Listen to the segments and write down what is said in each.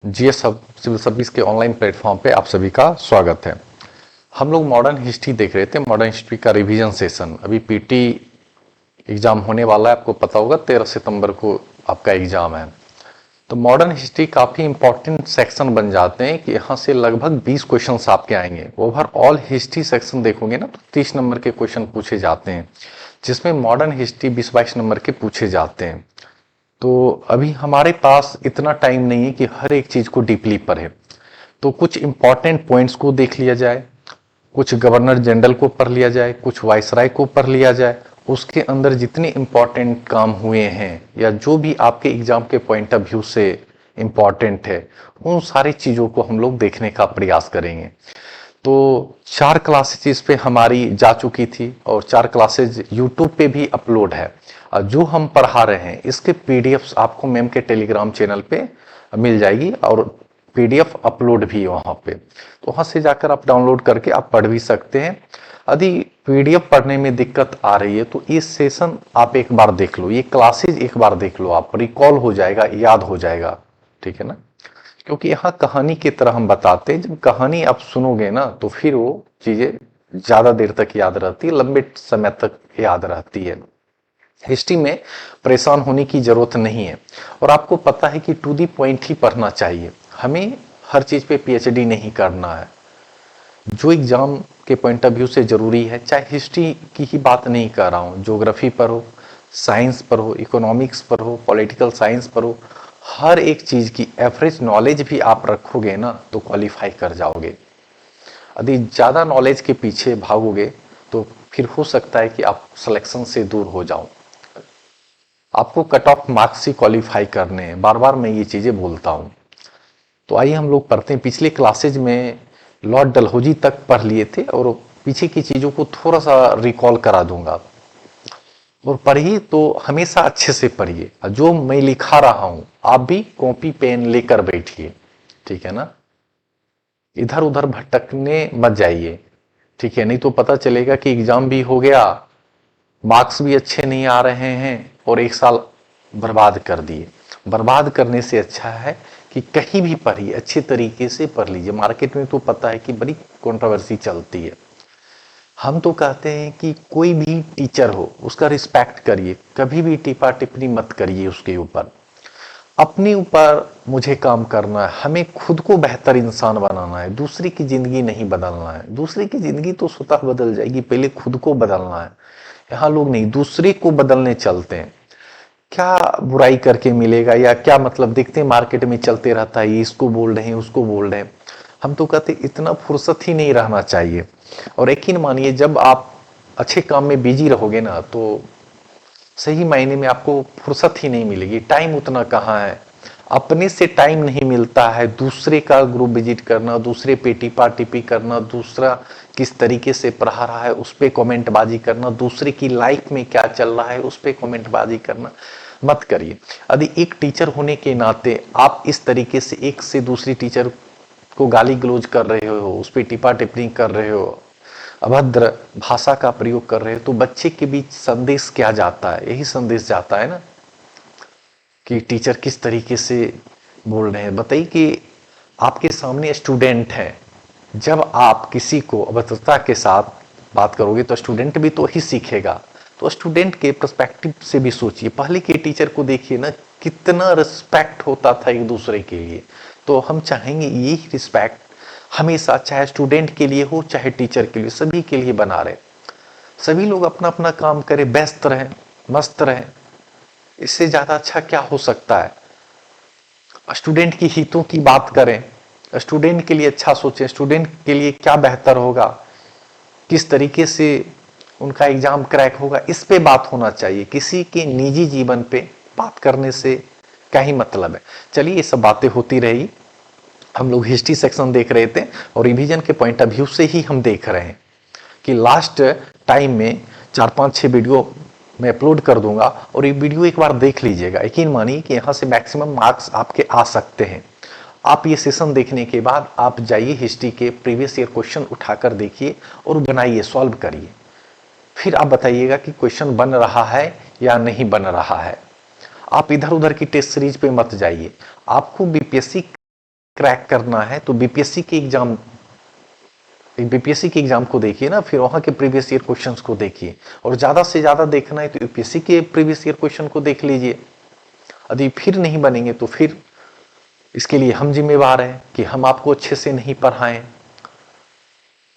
GS civil service के online platform पे आप सभी का स्वागत है। हम लोग मॉडर्न हिस्ट्री देख रहे थे। मॉडर्न हिस्ट्री का रिवीजन सेशन, अभी पीटी एग्जाम होने वाला है, आपको पता होगा 13 सितंबर को आपका एग्जाम है। तो मॉडर्न हिस्ट्री काफी इंपॉर्टेंट सेक्शन बन जाते हैं कि यहाँ से लगभग 20 क्वेश्चंस आपके आएंगे। ओवरऑल हिस्ट्री सेक्शन देखोगे ना तो 30 नंबर के क्वेश्चन पूछे जाते हैं, जिसमें मॉडर्न हिस्ट्री 20-22 नंबर के पूछे जाते हैं। तो अभी हमारे पास इतना टाइम नहीं है कि हर एक चीज को डीपली पढ़े, तो कुछ इंपॉर्टेंट पॉइंट्स को देख लिया जाए, कुछ गवर्नर जनरल को पढ़ लिया जाए, कुछ वायसराय को पढ़ लिया जाए। उसके अंदर जितने इंपॉर्टेंट काम हुए हैं या जो भी आपके एग्जाम के पॉइंट ऑफ व्यू से इंपॉर्टेंट है, उन सारी चीजों को हम लोग देखने का प्रयास करेंगे। तो 4 क्लासेज इस पे हमारी जा चुकी थी और 4 क्लासेज यूट्यूब पे भी अपलोड है। जो हम पढ़ा रहे हैं इसके पीडीएफ आपको मैम के टेलीग्राम चैनल पे मिल जाएगी और पीडीएफ अपलोड भी है वहां पे, तो वहां से जाकर आप डाउनलोड करके आप पढ़ भी सकते हैं। यदि पीडीएफ पढ़ने में दिक्कत आ रही है तो ये सेशन आप एक बार देख लो, ये क्लासेज एक बार देख लो, आप रिकॉल हो जाएगा, याद हो जाएगा, ठीक है ना। क्योंकि यहाँ कहानी की तरह हम बताते हैं, जब कहानी आप सुनोगे ना तो फिर वो चीजें ज्यादा देर तक याद रहती है, लंबे समय तक याद रहती है। हिस्ट्री में परेशान होने की जरूरत नहीं है और आपको पता है कि टू दी पॉइंट ही पढ़ना चाहिए। हमें हर चीज पे पीएचडी नहीं करना है। जो एग्जाम के पॉइंट ऑफ व्यू से जरूरी है, चाहे हिस्ट्री की ही बात नहीं कर रहा हूँ, ज्योग्राफी पर हो, साइंस पर हो, इकोनॉमिक्स पर हो, पॉलिटिकल साइंस पर हो, हर एक चीज की एवरेज नॉलेज भी आप रखोगे ना तो क्वालिफाई कर जाओगे। यदि ज्यादा नॉलेज के पीछे भागोगे तो फिर हो सकता है कि आप सिलेक्शन से दूर हो जाओ। आपको कट ऑफ मार्क्स ही क्वालिफाई करने हैं, बार बार मैं ये चीजें बोलता हूं। तो आइए हम लोग पढ़ते हैं। पिछले क्लासेज में लॉर्ड डलहौजी तक पढ़ लिए थे और पीछे की चीजों को थोड़ा सा रिकॉल करा दूंगा। और पढ़िए तो हमेशा अच्छे से पढ़िए, जो मैं लिखा रहा हूं आप भी कॉपी पेन लेकर बैठिए, ठीक है ना। इधर उधर भटकने मत जाइए, ठीक है, नहीं तो पता चलेगा कि एग्जाम भी हो गया, मार्क्स भी अच्छे नहीं आ रहे हैं और एक साल बर्बाद कर दिए। बर्बाद करने से अच्छा है कि कहीं भी पढ़िए, अच्छे तरीके से पढ़ लीजिए। मार्केट में तो पता है कि बड़ी कंट्रोवर्सी चलती है। हम तो कहते हैं कि कोई भी टीचर हो उसका रिस्पेक्ट करिए, कभी भी टिप्पा टिप्पणी मत करिए उसके ऊपर। अपने ऊपर मुझे काम करना है, हमें खुद को बेहतर इंसान बनाना है, दूसरे की जिंदगी नहीं बदलना है। दूसरे की जिंदगी तो स्वतः बदल जाएगी, पहले खुद को बदलना है। यहाँ लोग नहीं, दूसरे को बदलने चलते हैं। क्या बुराई करके मिलेगा या क्या मतलब, देखते हैं मार्केट में चलते रहता है, इसको बोल रहे हैं उसको बोल रहे हैं। हम तो कहते इतना फुर्सत ही नहीं रहना चाहिए। और यकीन मानिए जब आप अच्छे काम में बिजी रहोगे ना तो सही मायने में आपको फुर्सत ही नहीं मिलेगी। टाइम उतना कहाँ है, अपने से टाइम नहीं मिलता है। दूसरे का ग्रुप विजिट करना, दूसरे पे टिपा टिपी करना, दूसरा किस तरीके से पढ़ा रहा है उस पे कमेंट बाजी करना, दूसरे की लाइफ में क्या चल रहा है उस पे कमेंट बाजी करना मत करिए। यदि एक टीचर होने के नाते आप इस तरीके से एक से दूसरी टीचर को गाली गलौज कर रहे हो, उस पर टिपा टिप्पणी कर रहे हो, अभद्र भाषा का प्रयोग कर रहे हो, तो बच्चे के बीच संदेश क्या जाता है? यही संदेश जाता है ना कि टीचर किस तरीके से बोल रहे हैं। बताइए कि आपके सामने स्टूडेंट है, जब आप किसी को अभद्रता के साथ बात करोगे तो स्टूडेंट भी तो ही सीखेगा। तो स्टूडेंट के पर्सपेक्टिव से भी सोचिए। पहले के टीचर को देखिए ना, कितना रिस्पेक्ट होता था एक दूसरे के लिए। तो हम चाहेंगे यही रिस्पेक्ट हमेशा, चाहे स्टूडेंट के लिए हो चाहे टीचर के लिए, सभी के लिए बना रहे। सभी लोग अपना अपना काम करें, व्यस्त रहें, मस्त रहें। इससे ज्यादा अच्छा क्या हो सकता है? स्टूडेंट की हितों की बात करें, स्टूडेंट के लिए अच्छा सोचें, स्टूडेंट के लिए क्या बेहतर होगा, किस तरीके से उनका एग्जाम क्रैक होगा, इस पे बात होना चाहिए। किसी के निजी जीवन पे बात करने से क्या ही मतलब है। चलिए ये सब बातें होती रही। हम लोग हिस्ट्री सेक्शन देख रहे थे और रिवीजन के पॉइंट ऑफ व्यू से ही हम देख रहे हैं कि लास्ट टाइम में 4-5-6 वीडियो मैं अपलोड कर दूंगा और ये वीडियो एक बार देख लीजिएगा। यकीन मानिए कि यहाँ से मैक्सिमम मार्क्स आपके आ सकते हैं। आप ये सेशन देखने के बाद आप जाइए हिस्ट्री के प्रीवियस ईयर क्वेश्चन उठाकर देखिए और बनाइए, सॉल्व करिए। फिर आप बताइएगा कि क्वेश्चन बन रहा है या नहीं बन रहा है। आप इधर उधर की टेस्ट सीरीज पे मत जाइए। आपको बीपीएससी क्रैक करना है तो बीपीएससी के एग्जाम, बीपीएससी के एग्जाम को देखिए ना, फिर वहां के प्रीवियस ईयर क्वेश्चंस को देखिए, और ज्यादा से ज्यादा देखना है तो यूपीएससी के प्रीवियस ईयर क्वेश्चन को देख लीजिए। यदि फिर नहीं बनेंगे तो फिर इसके लिए हम जिम्मेवार हैं कि हम आपको अच्छे से नहीं पढ़ाएं।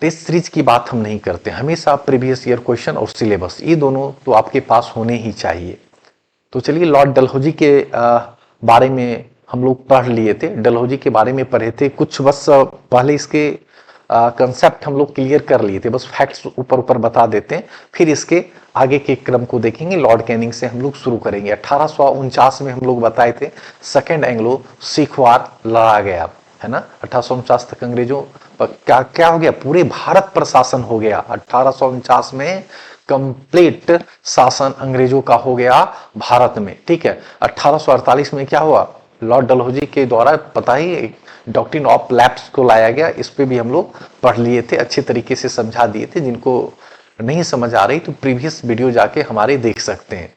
टेस्ट सीरीज की बात हम नहीं करते, हमेशा प्रीवियस ईयर क्वेश्चन और सिलेबस, ये दोनों तो आपके पास होने ही चाहिए। तो चलिए, लॉर्ड डलहौजी के बारे में हम लोग पढ़ लिए थे, डलहौजी के बारे में पढ़े थे कुछ, बस पहले इसके कंसेप्ट हम लोग क्लियर कर लिए थे, बस फैक्ट्स ऊपर ऊपर बता देते हैं, फिर इसके आगे के क्रम को देखेंगे। लॉर्ड कैनिंग से हम लोग शुरू करेंगे। 1849 में हम लोग बताए थे सेकेंड एंग्लो सिख वार लड़ा गया, है ना। 1849 तक अंग्रेजों पर क्या क्या हो गया, पूरे भारत पर शासन हो गया। 1849 में कंप्लीट शासन अंग्रेजों का हो गया भारत में, ठीक है। 1848 में क्या हुआ, लॉर्ड डलहौजी के द्वारा पता ही डॉक्ट्रिन ऑफ लैप्स को लाया गया, इस पे भी हम लोग पढ़ लिए थे, अच्छे तरीके से समझा दिए थे। जिनको नहीं समझ आ रही तो प्रीवियस वीडियो जाके हमारे देख सकते हैं,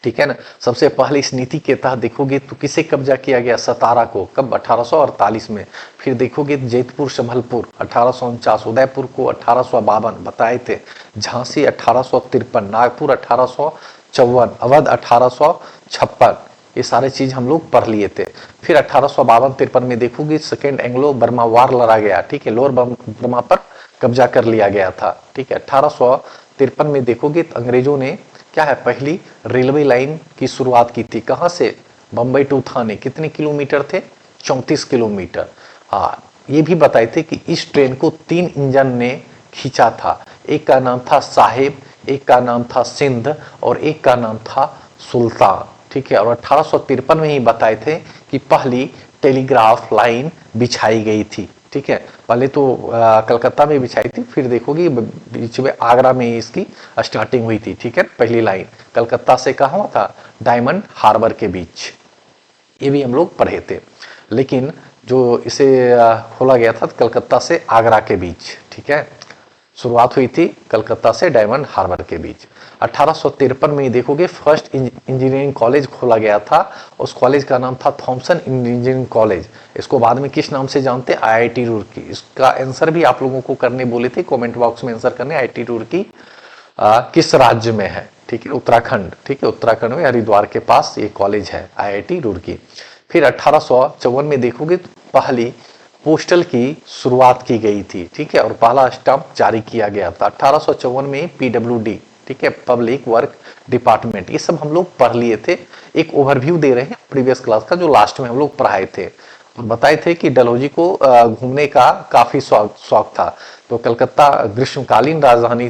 ठीक है ना। सबसे पहले इस नीति के तहत देखोगे तो किसे कब्जा किया गया, सतारा को, कब, 1848 में। फिर देखोगे जैतपुर संभलपुर 1849, उदयपुर को 1852 बताए थे, झांसी 1853, नागपुर 1854, अवध 1856, ये सारे चीज हम लोग पढ़ लिए थे। फिर 1852-53 में देखोगे सेकेंड एंग्लो बर्मा वार लड़ा गया, ठीक है, लोअर बर्मा पर कब्जा कर लिया गया था, ठीक है। 1853 में देखोगे तो अंग्रेजों ने क्या है, पहली रेलवे लाइन की शुरुआत की थी, कहां से, बंबई टू थाने, कितने किलोमीटर थे, 34 किलोमीटर। हाँ, ये भी बताए थे कि इस ट्रेन को 3 इंजन ने खींचा था, एक का नाम था साहिब, एक का नाम था सिंध, और एक का नाम था सुल्तान, ठीक है। और 1853 में ही बताए थे कि पहली टेलीग्राफ लाइन बिछाई गई थी, ठीक है। पहले तो कलकत्ता में बिछाई थी, फिर देखोगे बीच में आगरा में इसकी स्टार्टिंग हुई थी, ठीक है। पहली लाइन कलकत्ता से कहा हुआ था, डायमंड हार्बर के बीच, ये भी हम लोग पढ़े थे। लेकिन जो इसे खोला गया था कलकत्ता से आगरा के बीच, ठीक है, शुरुआत हुई थी कलकत्ता से डायमंड हार्बर के बीच। 1853 में देखोगे फर्स्ट इंजीनियरिंग कॉलेज खोला गया था, उस कॉलेज का नाम था थॉमसन इंजीनियरिंग कॉलेज। इसको बाद में किस नाम से जानते हैं, आईआईटी रुड़की। इसका आंसर भी आप लोगों को करने बोले थे, कमेंट बॉक्स में आंसर करने, आईआईटी रुड़की किस राज्य में है, ठीक है, उत्तराखंड, ठीक है, उत्तराखंड में हरिद्वार के पास ये कॉलेज है, आईआईटी रुड़की। फिर 1854 में देखोगे तो पहली पोस्टल की शुरुआत की गई थी, ठीक है, और पहला स्टाम्प जारी किया गया था 1854 में, पीडब्ल्यूडी, ठीक है, पब्लिक वर्क डिपार्टमेंट। ये सब हम लोग पढ़ लिए थे, एक ओवरव्यू दे रहे हैं प्रीवियस क्लास का, जो लास्ट में हम लोग पढ़ाए थे, और बताए थे कि डलहौजी को घूमने का काफी शौक था। तो कलकत्ता ग्रीष्मकालीन राजधानी,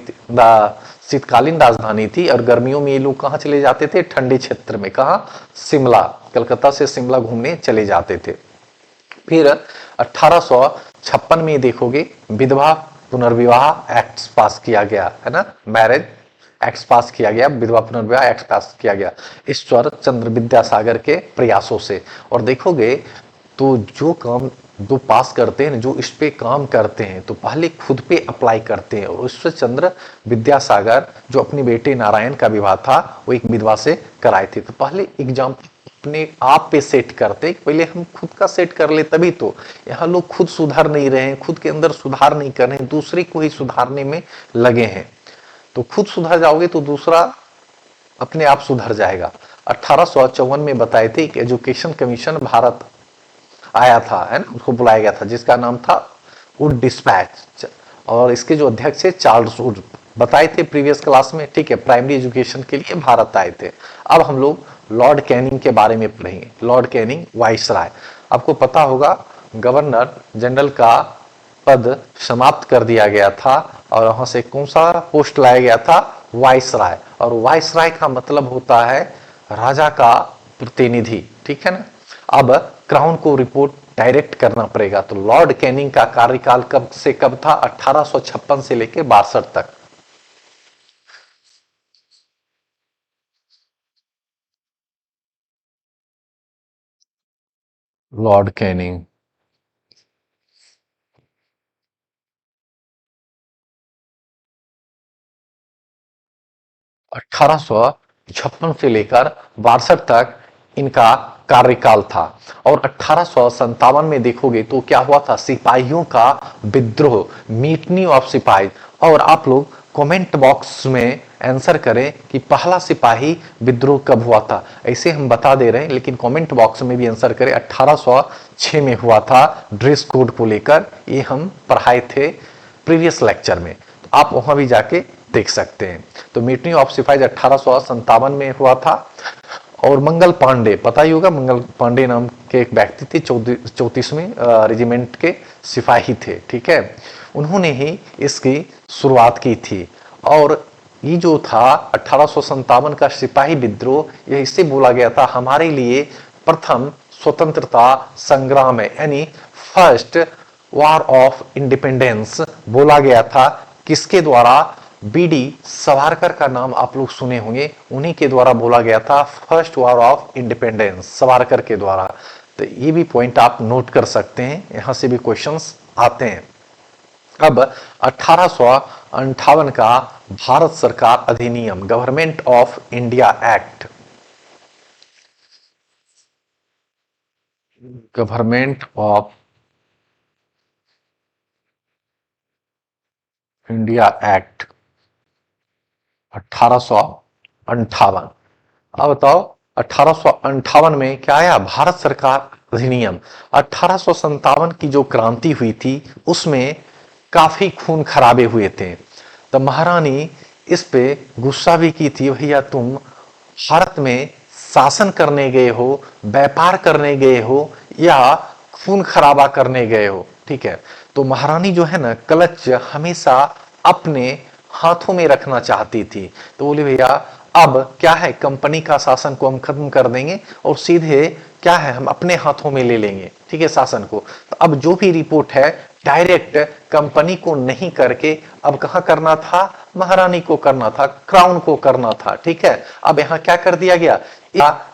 शीतकालीन राजधानी थी, और गर्मियों में ये लोग कहाँ चले जाते थे, ठंडे क्षेत्र में, कहाँ, शिमला, कलकत्ता से शिमला घूमने चले जाते थे। फिर 1856 में देखोगे विधवा पुनर्विवाह एक्ट पास किया गया, है ना, मैरिज एक्ट पास किया गया, विधवा पुनर्विवाह एक्ट पास किया गया ईश्वर चंद्र विद्यासागर के प्रयासों से। और देखोगे तो जो काम जो पास करते हैं, जो इस पे काम करते हैं, तो पहले खुद पे अप्लाई करते हैं, और ईश्वर चंद्र विद्यासागर जो अपने बेटे नारायण का विवाह था वो एक विधवा से कराए थे। तो पहले एग्जाम अपने आप पे सेट करते, पहले हम खुद का सेट कर ले, तभी तो। यहाँ लोग खुद सुधार नहीं रहे हैं, खुद के अंदर सुधार नहीं कर रहे हैं, दूसरे को ही सुधारने में लगे हैं। तो खुद सुधर जाओगे तो दूसरा अपने आप सुधर जाएगा। 1854 में बताए थे कि एजुकेशन कमीशन भारत आया था, है ना, उसको बुलाया गया था, जिसका नाम था वुड डिस्पैच, और इसके जो अध्यक्ष है चार्ल्स वुड, बताए थे प्रीवियस क्लास में, ठीक है। प्राइमरी एजुकेशन के लिए भारत आए थे। अब हम लोग लॉर्ड कैनिंग के बारे में पढ़ेंगे। लॉर्ड कैनिंग वाइसराय, आपको पता होगा गवर्नर जनरल का पद समाप्त कर दिया गया था, और वहां से कौन सा पोस्ट लाया गया था, वाइसराय। और वाइसराय का मतलब होता है राजा का प्रतिनिधि, ठीक है ना। अब क्राउन को रिपोर्ट डायरेक्ट करना पड़ेगा। तो लॉर्ड कैनिंग का कार्यकाल कब से कब था, 1856 से लेकर 62 तक। लॉर्ड कैनिंग 1856 से लेकर 62 तक इनका कार्यकाल था। और 1857 में देखोगे तो क्या हुआ था, सिपाहियों का विद्रोह, म्यूटनी ऑफ सिपाही। और आप लोग कमेंट बॉक्स में आंसर करें कि पहला सिपाही विद्रोह कब हुआ था। ऐसे हम बता दे रहे हैं, लेकिन कमेंट बॉक्स में भी आंसर करें। 1806 में हुआ था, ड्रेस कोड को लेकर। ये हम पढ़ाए थे प्रीवियस लेक्चर में, तो आप वहां भी जाके देख सकते हैं। तो म्यूटनी ऑफ सिपाही 1857 में हुआ था। और मंगल पांडे, पता ही होगा, मंगल पांडे नाम के एक व्यक्ति थे, 34वीं रेजिमेंट के सिपाही थे, ठीक है। उन्होंने ही इसकी शुरुआत की थी। और ये जो था 1857 का सिपाही विद्रोह, यह इससे बोला गया था हमारे लिए प्रथम स्वतंत्रता संग्राम है, यानी फर्स्ट वॉर ऑफ इंडिपेंडेंस बोला गया था। किसके द्वारा? बीडी सावरकर का नाम आप लोग सुने होंगे, उन्हीं के द्वारा बोला गया था, first war of independence Savarkar के द्वारा। तो ये भी पॉइंट आप नोट कर सकते हैं, यहां से भी क्वेश्चंस आते हैं। अब 1858 का भारत सरकार अधिनियम, government of India act, government of India act 1858। अब बताओ 1858 में क्या आया? भारत सरकार अधिनियम। 1857 की जो क्रांति हुई थी उसमें काफी खून खराबे हुए थे, तो महारानी इस पे गुस्सा भी की थी, भैया तुम भारत में शासन करने गए हो, व्यापार करने गए हो, या खून खराबा करने गए हो, ठीक है। तो महारानी जो है ना, क्लच हमेशा अपने हाथों में रखना चाहती थी। तो बोले भैया अब क्या है, कंपनी का शासन को हम खत्म कर देंगे और सीधे क्या है, हम अपने हाथों में ले लेंगे, ठीक है, शासन को। तो अब जो भी रिपोर्ट है डायरेक्ट कंपनी को नहीं करके अब कहां करना था? महारानी को करना था, क्राउन को करना था, ठीक है। अब यहां क्या कर दिया गया,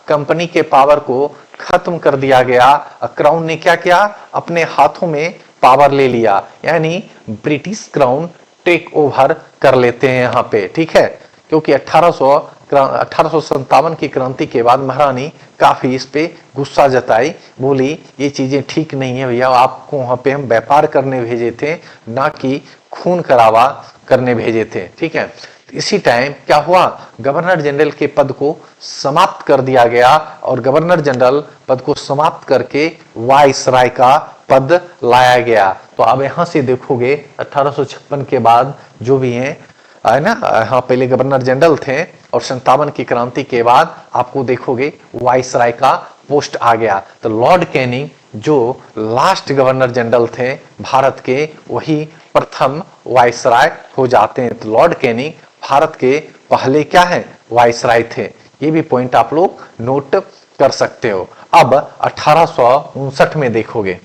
कंपनी के पावर को खत्म कर दिया गया। क्राउन ने क्या किया? अपने हाथों में पावर ले लिया, यानी ब्रिटिश क्राउन टेक ओवर कर लेते हैं यहां पे, ठीक है। क्योंकि 1857 की क्रांति के बाद महारानी काफी इस पे गुस्सा जताई, बोली ये चीजें ठीक नहीं है भैया, आपको वहां पे हम व्यापार करने भेजे थे, ना कि खून खराबा करने भेजे थे, ठीक है। इसी टाइम क्या हुआ, गवर्नर जनरल के पद को समाप्त कर दिया गया और गवर्नर जनरल पद को समाप्त करके वायसराय का पद लाया गया। तो अब यहां से देखोगे 1856 के बाद जो भी है ना, हाँ पहले गवर्नर जनरल थे और 57 की क्रांति के बाद आपको देखोगे वायसराय का पोस्ट आ गया। तो लॉर्ड कैनिंग जो लास्ट गवर्नर जनरल थे भारत के, वही प्रथम वायसराय हो जाते हैं। तो लॉर्ड कैनिंग भारत के पहले क्या है, वायसराय थे। ये भी पॉइंट आप लोग नोट कर सकते हो। अब 1859 में देखोगे,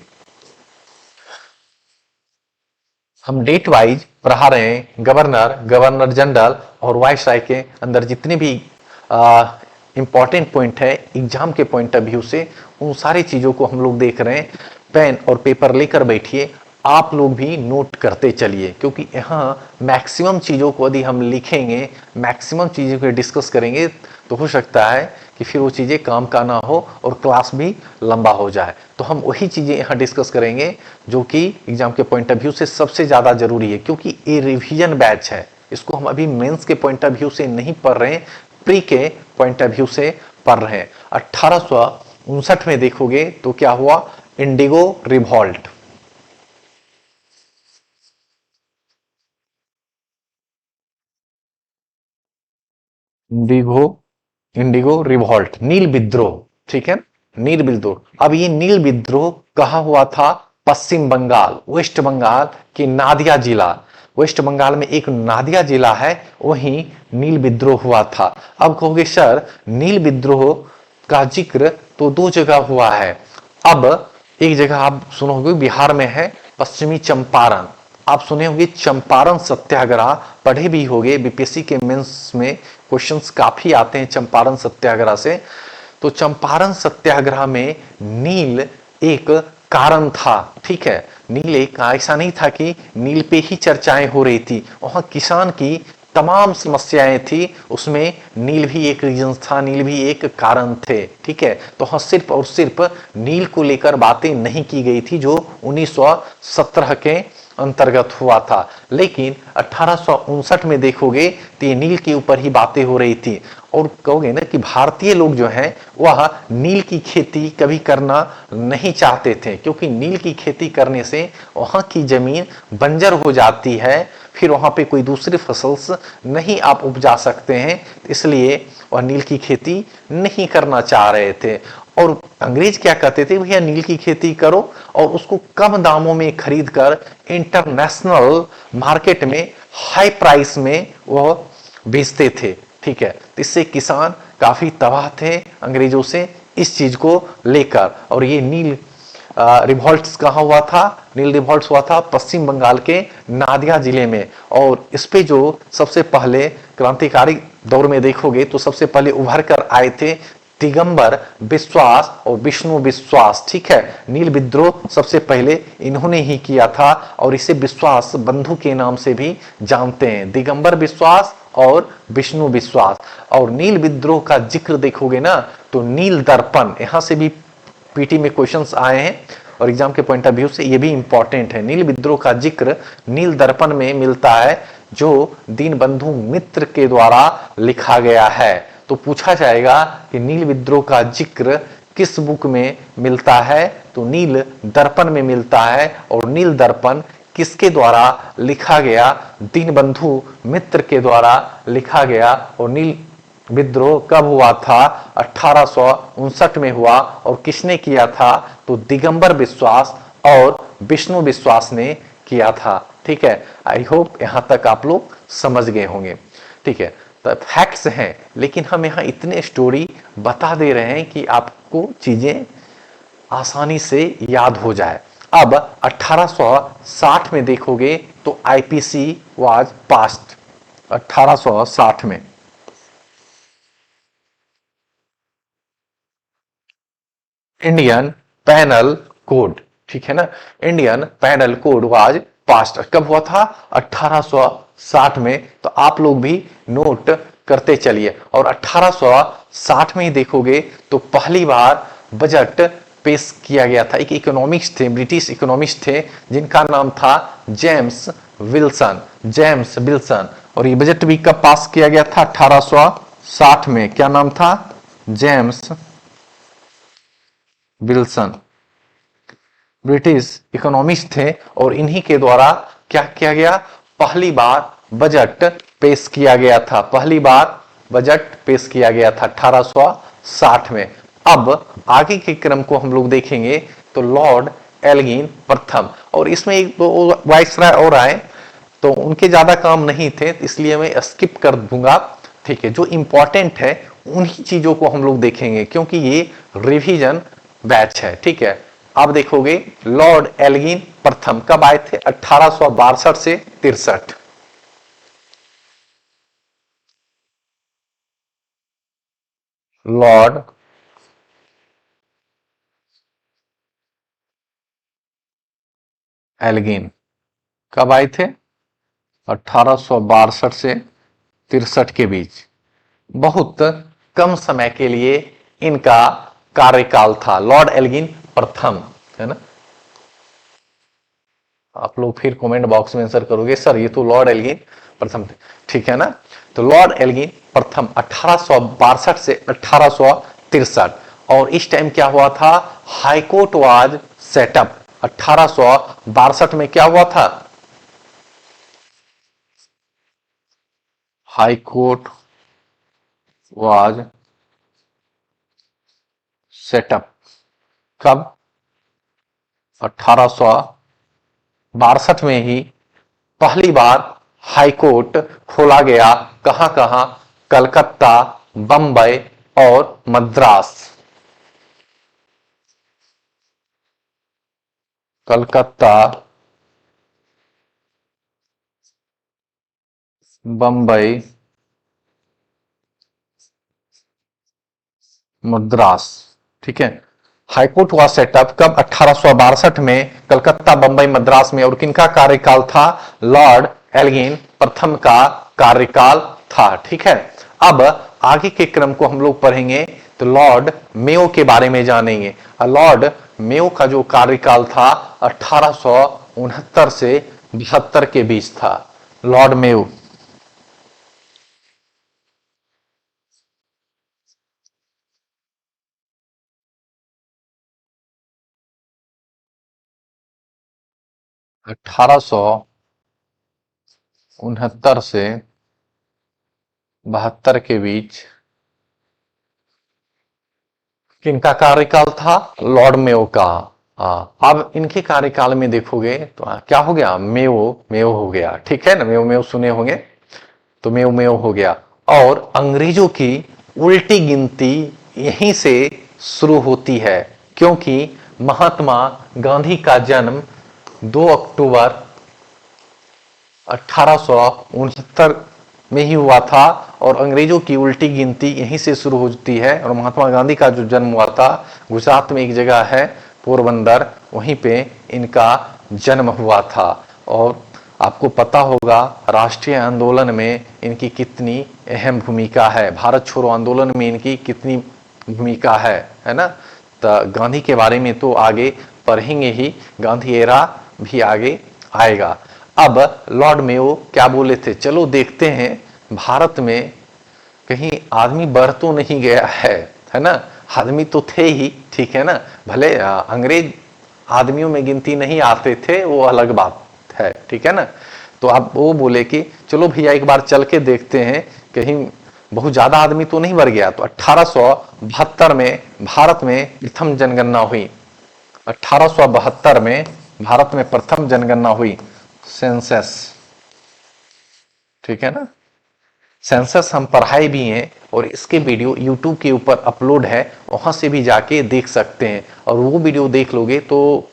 हम डेट वाइज पढ़ा रहे हैं, गवर्नर, गवर्नर जनरल और वायसराय के अंदर जितने भी इंपॉर्टेंट पॉइंट है एग्जाम के पॉइंट ऑफ व्यू से, उन सारी चीजों को हम लोग देख रहे हैं। पेन और पेपर लेकर बैठिए, आप लोग भी नोट करते चलिए, क्योंकि यहाँ मैक्सिमम चीजों को यदि हम लिखेंगे, मैक्सिमम चीजों को डिस्कस करेंगे, तो हो सकता है कि फिर वो चीजें काम का ना हो और क्लास भी लंबा हो जाए। तो हम वही चीजें यहाँ डिस्कस करेंगे जो कि एग्जाम के पॉइंट ऑफ व्यू से सबसे ज्यादा जरूरी है, क्योंकि ये रिवीजन बैच है। इसको हम अभी मेंस के पॉइंट ऑफ व्यू से नहीं पढ़ रहे हैं, प्री के पॉइंट ऑफ व्यू से पढ़ रहे हैं। 1859 में देखोगे तो क्या हुआ, इंडिगो रिवॉल्ट। इंडिगो रिवॉल्ट, नील विद्रोह, ठीक है, नील विद्रोह। अब ये नील विद्रोह कहा हुआ था? पश्चिम बंगाल, वेस्ट बंगाल की नादिया जिला, वेस्ट बंगाल में एक नादिया जिला है, वहीं नील विद्रोह हुआ था। अब कहोगे सर नील विद्रोह का जिक्र तो दो जगह हुआ है। अब एक जगह आप सुनोगे बिहार में है, पश्चिमी चंपारण, आप सुने होंगे चंपारण सत्याग्रह, पढ़े भी होंगे, बीपीएससी के मेंस में क्वेश्चंस काफी आते हैं चंपारण सत्याग्रह से। तो चंपारण सत्याग्रह में नील एक कारण था, ठीक है। नील एक ऐसा नहीं था कि नील पे ही चर्चाएं हो रही थी, वहां किसान की तमाम समस्याएं थी, उसमें नील भी एक रीजन था, नील भी एक कारण थे। ठीक है, तो हाँ, सिर्फ और सिर्फ नील को लेकर बातें नहीं की गई थी जो 1917 के अंतर्गत हुआ था, लेकिन 1859 में देखोगे तो ये नील के ऊपर ही बातें हो रही थी। और कहोगे ना कि भारतीय लोग जो हैं वह नील की खेती कभी करना नहीं चाहते थे, क्योंकि नील की खेती करने से वहां की जमीन बंजर हो जाती है, फिर वहां पे कोई दूसरी फसल नहीं आप उपजा सकते हैं, इसलिए वह नील की खेती नहीं करना चाह रहे थे। और अंग्रेज क्या कहते थे, भैया नील की खेती करो और उसको कम दामों में खरीद कर इंटरनेशनल मार्केट में हाई प्राइस में वह बेचते थे। ठीक है, तो इससे किसान काफी तबाह थे अंग्रेजों से इस चीज को लेकर। और ये नील रिवॉल्ट कहाँ हुआ था, नील रिवॉल्ट हुआ था पश्चिम बंगाल के नादिया जिले में। और इस पे जो सबसे पहले क्रांतिकारी दौर में देखोगे तो सबसे पहले उभर कर आए थे दिगंबर बिश्वास और विष्णु विश्वास। ठीक है, नील विद्रोह सबसे पहले इन्होंने ही किया था और इसे विश्वास बंधु के नाम से भी जानते हैं, दिगंबर विश्वास और विष्णु विश्वास। और नील विद्रोह का जिक्र देखोगे ना तो नील दर्पण, यहां से भी पीटी में क्वेश्चंस आए हैं और एग्जाम के पॉइंट ऑफ व्यू से ये भी इंपॉर्टेंट है। नील विद्रोह का जिक्र नील दर्पण में मिलता है जो दीनबंधु मित्र के द्वारा लिखा गया है। तो पूछा जाएगा कि नील विद्रोह का जिक्र किस बुक में मिलता है, तो नील दर्पण में मिलता है। और नील दर्पण किसके द्वारा लिखा गया, दीनबंधु मित्र के द्वारा लिखा गया। और नील विद्रोह कब हुआ था, 1859 में हुआ। और किसने किया था, तो दिगंबर विश्वास और विष्णु विश्वास ने किया था। ठीक है, आई होप यहां तक आप लोग समझ गए होंगे। ठीक है, तो फैक्ट्स हैं, लेकिन हम यहाँ इतने स्टोरी बता दे रहे हैं कि आपको चीजें आसानी से याद हो जाए। अब 1860 में देखोगे तो आईपीसी वाज पास्ड। 1860 में इंडियन पैनल कोड, ठीक है ना, Indian panel code was passed. कब हुआ था, 1860 में। तो आप लोग भी नोट करते चलिए। और 1860 में ही देखोगे तो पहली बार बजट पेश किया गया था। एक इकोनॉमिक्स थे, ब्रिटिश इकोनॉमिस्ट थे जिनका नाम था जेम्स विल्सन, जेम्स विल्सन। और ये बजट भी कब पास किया गया था, 1860 में। क्या नाम था, जेम्स विल्सन, ब्रिटिश इकोनॉमिस्ट थे। और इन्हीं के द्वारा क्या किया गया, पहली बार बजट पेश किया गया था, पहली बार बजट पेश किया गया था 1860 में। अब आगे के क्रम को हम लोग देखेंगे तो लॉर्ड एल्गिन प्रथम, और इसमें एक दो वाइसराय और आए तो उनके ज्यादा काम नहीं थे, इसलिए मैं स्किप कर दूंगा। ठीक है, जो इंपॉर्टेंट है उन्हीं चीजों को हम लोग देखेंगे क्योंकि ये रिवीजन बैच है। ठीक है, अब देखोगे लॉर्ड एल्गिन प्रथम कब आए थे, 1862 से 63। लॉर्ड एल्गिन कब आए थे, 1862 से 63 के बीच। बहुत कम समय के लिए इनका कार्यकाल था, लॉर्ड एल्गिन प्रथम, है ना। आप लोग फिर कमेंट बॉक्स में आंसर करोगे सर ये तो लॉर्ड एल्गिन प्रथम थे, ठीक है ना। तो लॉर्ड एल्गिन प्रथम 1862 से 1863। और इस टाइम क्या हुआ था, हाईकोर्ट वाज सेटअप। 1862 में क्या हुआ था, हाईकोर्ट वाज सेटअप। कब, 1862 में ही पहली बार हाईकोर्ट खोला गया। कहां कहां, कलकत्ता, बंबई और मद्रास। कलकत्ता, बंबई, मद्रास। ठीक है, हाईकोर्ट हुआ सेटअप कब, 1862 में, कलकत्ता, बंबई, मद्रास में। और किनका कार्यकाल था, लॉर्ड एल्गिन प्रथम का कार्यकाल था। ठीक है, अब आगे के क्रम को हम लोग पढ़ेंगे तो लॉर्ड मेयो के बारे में जानेंगे। लॉर्ड मेयो का जो कार्यकाल था 1869 से 72 के बीच था। लॉर्ड मेयो 1869 से 72 के बीच किनका कार्यकाल था? लॉर्ड मेयो का। अब इनके कार्यकाल में देखोगे तो क्या हो गया? मेयो मेयो हो गया। ठीक है ना, मेयो मेयो सुने होंगे, तो मेयो मेयो हो गया। और अंग्रेजों की उल्टी गिनती यहीं से शुरू होती है, क्योंकि महात्मा गांधी का जन्म 2 अक्टूबर 1869 में ही हुआ था, और अंग्रेजों की उल्टी गिनती यहीं से शुरू होती है। और महात्मा गांधी का जो जन्म हुआ था गुजरात में एक जगह है पोरबंदर, वहीं पे इनका जन्म हुआ था। और आपको पता होगा राष्ट्रीय आंदोलन में इनकी कितनी अहम भूमिका है, भारत छोड़ो आंदोलन में इनकी कितनी भूमिका है ना। तो गांधी के बारे में तो आगे पढ़ेंगे ही, गांधी एरा भी आगे आएगा। अब लॉर्ड मेयो क्या बोले थे, चलो देखते हैं भारत में कहीं आदमी बढ़ तो नहीं गया है ना। आदमी तो थे ही, ठीक है ना, भले अंग्रेज आदमियों में गिनती नहीं आते थे, वो अलग बात है, ठीक है ना। तो अब वो बोले कि चलो भैया एक बार चल के देखते हैं, कहीं बहुत ज्यादा आदमी तो नहीं बढ़ गया। तो 1872 में भारत में प्रथम जनगणना हुई। 1872 में भारत में प्रथम जनगणना हुई, सेंसस, ठीक है ना। सेंसस हम पढ़ाए भी हैं, और इसके वीडियो YouTube के ऊपर अपलोड है, वहां से भी जाके देख सकते हैं। और वो वीडियो देख लोगे तो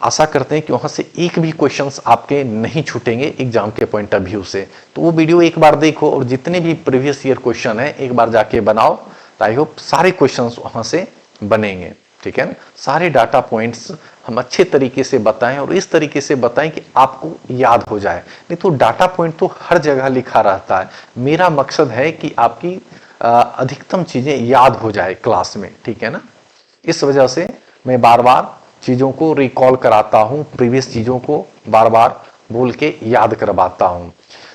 आशा करते हैं कि वहां से एक भी क्वेश्चंस आपके नहीं छूटेंगे एग्जाम के पॉइंट ऑफ व्यू से। तो वो वीडियो एक बार देखो, और जितने भी प्रीवियस ईयर क्वेश्चन है एक बार जाके बनाओ, तो आई होप सारे क्वेश्चंस वहां से बनेंगे, ठीक है ना। सारे डाटा पॉइंट्स हम अच्छे तरीके से बताएं, और इस तरीके से बताएं कि आपको याद हो जाए। नहीं तो डाटा पॉइंट तो हर जगह लिखा रहता है, मेरा मकसद है कि आपकी अधिकतम चीजें याद हो जाए क्लास में, ठीक है ना। इस वजह से मैं बार बार चीजों को रिकॉल कराता हूं, प्रीवियस चीजों को बार बार बोल के याद करवाता हूं।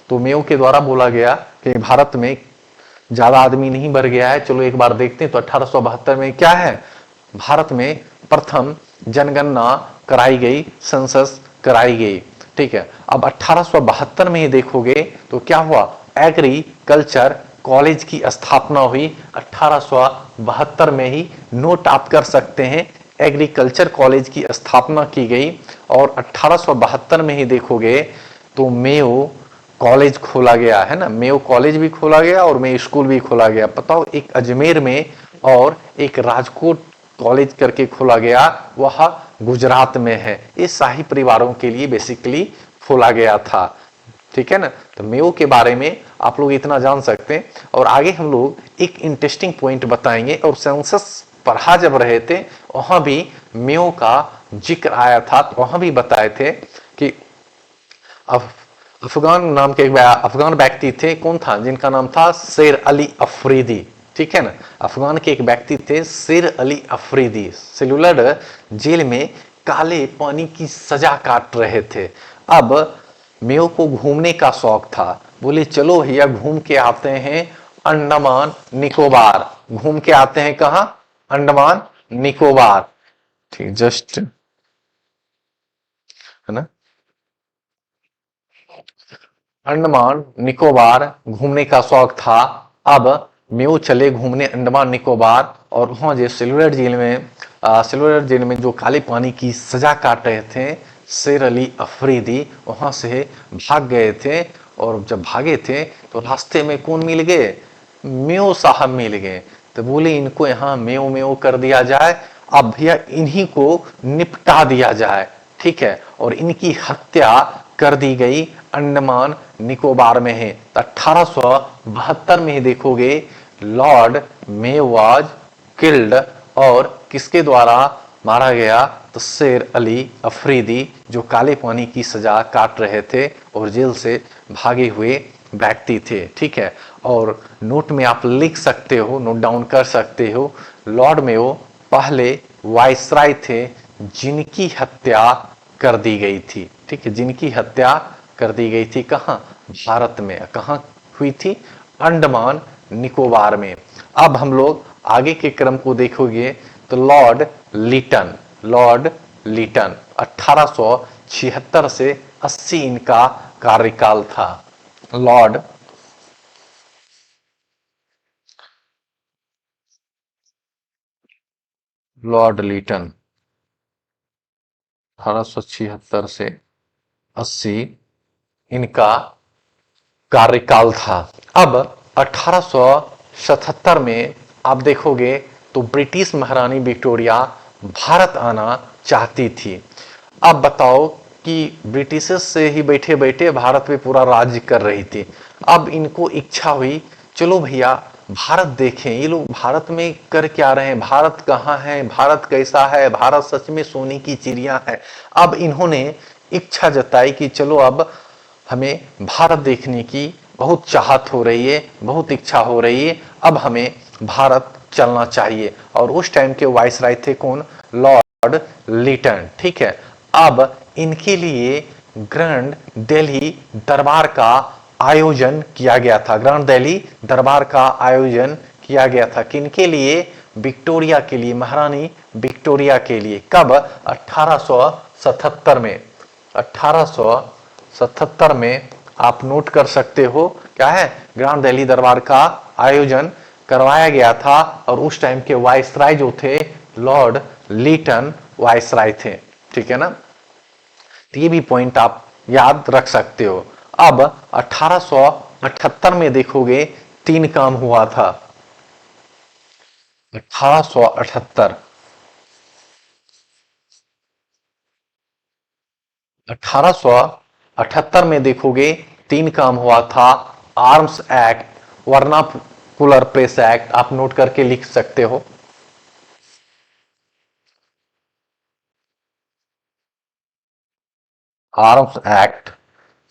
तो मेयो के द्वारा बोला गया कि भारत में ज्यादा आदमी नहीं बढ़ गया है, चलो एक बार देखते हैं। तो 1872 में क्या है, भारत में प्रथम जनगणना कराई गई, सेंसस कराई गई, ठीक है। अब 1872 में ही देखोगे तो क्या हुआ, एग्रीकल्चर कॉलेज की स्थापना हुई 1872 में ही। नोट आप कर सकते हैं, एग्रीकल्चर कॉलेज की स्थापना की गई। और 1872 में ही देखोगे तो मेयो कॉलेज खोला गया है ना, मेयो कॉलेज भी खोला गया और मेयो स्कूल भी खोला गया। पता हो, एक अजमेर में और एक राजकोट कॉलेज करके खोला गया, वह गुजरात में है। ये शाही परिवारों के लिए बेसिकली खोला गया था, ठीक है ना। तो मेयो के बारे में आप लोग इतना जान सकते हैं। और आगे हम लोग एक इंटरेस्टिंग पॉइंट बताएंगे, और सेंसस पढ़ा जब रहे थे वहां भी मेयो का जिक्र आया था, तो वहां भी बताए थे कि अफगान नाम के एक अफगान व्यक्ति थे, कौन था, जिनका नाम था शेर अली अफरीदी, ठीक है ना। अफगान के एक व्यक्ति थे शेर अली अफरीदी, सेलुलर जेल में काले पानी की सजा काट रहे थे। अब मेयो को घूमने का शौक था, बोले चलो भैया घूम के आते हैं अंडमान निकोबार। घूम के आते हैं कहा, अंडमान निकोबार, ठीक, जस्ट है ना, अंडमान निकोबार घूमने का शौक था। अब मेयो चले घूमने अंडमान निकोबार, और वहां जो सिल्वर जेल में जो काले पानी की सजा काट रहे थे शेर अली अफरीदी, वहां से भाग गए थे। और जब भागे थे तो रास्ते में कौन मिल गए, मेयो साहब मिल गए। तो बोले इनको यहाँ मेयो मेयो कर दिया जाए, अब भैया इन्हीं को निपटा दिया जाए, ठीक है। और इनकी हत्या कर दी गई अंडमान निकोबार में है। 1872 में ही देखोगे लॉर्ड मेयो वाज किल्ड, और किसके द्वारा मारा गया, तो शेर अली अफरीदी, जो काले पानी की सजा काट रहे थे और जेल से भागे हुए व्यक्ति थे, ठीक है। और नोट में आप लिख सकते हो, नोट डाउन कर सकते हो, लॉर्ड मेयो पहले वायसराय थे जिनकी हत्या कर दी गई थी, ठीक है, जिनकी हत्या कर दी गई थी। कहां? भारत में। कहां हुई थी? अंडमान निकोबार में। अब हम लोग आगे के क्रम को देखोगे तो लॉर्ड लीटन 1876 से 80 इनका कार्यकाल था। लॉर्ड लीटन 1876 से 80 इनका कार्यकाल था। अब 1877 में आप देखोगे तो ब्रिटिश महारानी विक्टोरिया भारत आना चाहती थी। अब बताओ कि ब्रिटिशर्स से ही बैठे बैठे भारत पे पूरा राज्य कर रही थी। अब इनको इच्छा हुई, चलो भैया भारत देखें, ये लोग भारत में कर क्या रहे हैं, भारत कहाँ है, भारत कैसा है, भारत सच में सोने की चिड़िया है। अब इन्होंने इच्छा जताई कि चलो अब हमें भारत देखने की बहुत चाहत हो रही है, बहुत इच्छा हो रही है, अब हमें भारत चलना चाहिए। और उस टाइम के वाइसराय थे कौन? लॉर्ड लीटन, ठीक है। अब इनके लिए ग्रैंड दिल्ली दरबार का आयोजन किया गया था। ग्रैंड दिल्ली दरबार का आयोजन किया गया था किनके लिए? विक्टोरिया के लिए, महारानी विक्टोरिया के लिए। कब? 1877 में। 1877 में आप नोट कर सकते हो, क्या है? ग्रैंड दिल्ली दरबार का आयोजन करवाया गया था। और उस टाइम के वाइसराय जो थे लॉर्ड लीटन वाइसराय थे, ठीक है ना। तो ये भी पॉइंट आप याद रख सकते हो। अब 1878 में देखोगे 3 काम हुआ था। 1878 1878 में देखोगे 3 काम हुआ था। Arms act, vernacular press act, आप नोट करके लिख सकते हो। आर्म्स एक्ट,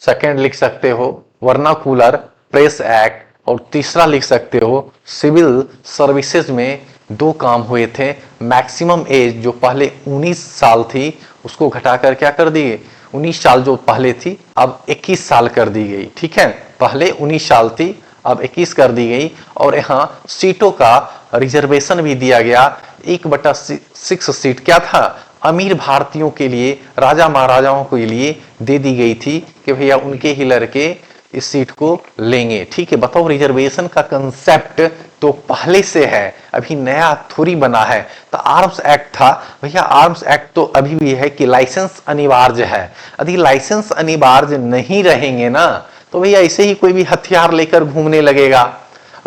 सेकेंड लिख सकते हो वर्नाकुलर प्रेस एक्ट, और तीसरा लिख सकते हो सिविल सर्विसेज में 2 काम हुए थे। मैक्सिमम एज जो पहले 19 साल थी उसको घटाकर क्या कर दिए? 19 साल जो पहले थी अब 21 साल कर दी गई, ठीक है। पहले 19 साल थी, अब 21 कर दी गई। और यहाँ सीटों का रिजर्वेशन भी दिया गया। 1/6 सीट क्या था? अमीर भारतीयों के लिए, राजा महाराजाओं के लिए दे दी गई थी कि भैया उनके ही लड़के इस सीट को लेंगे, ठीक है। बताओ, रिजर्वेशन का कंसेप्ट तो पहले से है, अभी नया थोड़ी बना है। तो आर्म्स एक्ट था भैया। आर्म्स एक्ट तो अभी भी है कि लाइसेंस अनिवार्य है। यदि लाइसेंस अनिवार्य नहीं रहेंगे ना तो भैया ऐसे ही कोई भी हथियार लेकर घूमने लगेगा।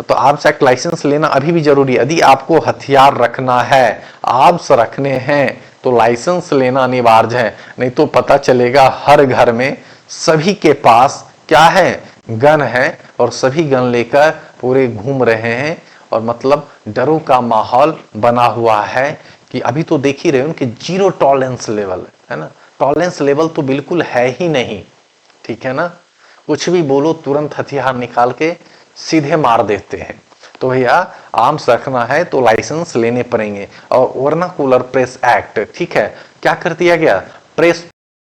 तो आर्म्स एक्ट लाइसेंस लेना अभी भी जरूरी है। यदि आपको हथियार रखना है, आर्म्स रखने हैं, तो लाइसेंस लेना अनिवार्य है। नहीं तो पता चलेगा हर घर में सभी के पास क्या है? गन है, और सभी गन लेकर पूरे घूम रहे हैं। और मतलब डरों का माहौल बना हुआ है कि अभी तो देख ही रहे हो कि जीरो टॉलरेंस लेवल है ना। टॉलरेंस लेवल तो बिल्कुल है ही नहीं, ठीक है ना। कुछ भी बोलो तुरंत हथियार निकाल के सीधे मार देते हैं। तो भैया आर्म्स रखना है तो लाइसेंस लेने पड़ेंगे। और वर्नाकुलर प्रेस एक्ट, ठीक है, क्या कर दिया गया? प्रेस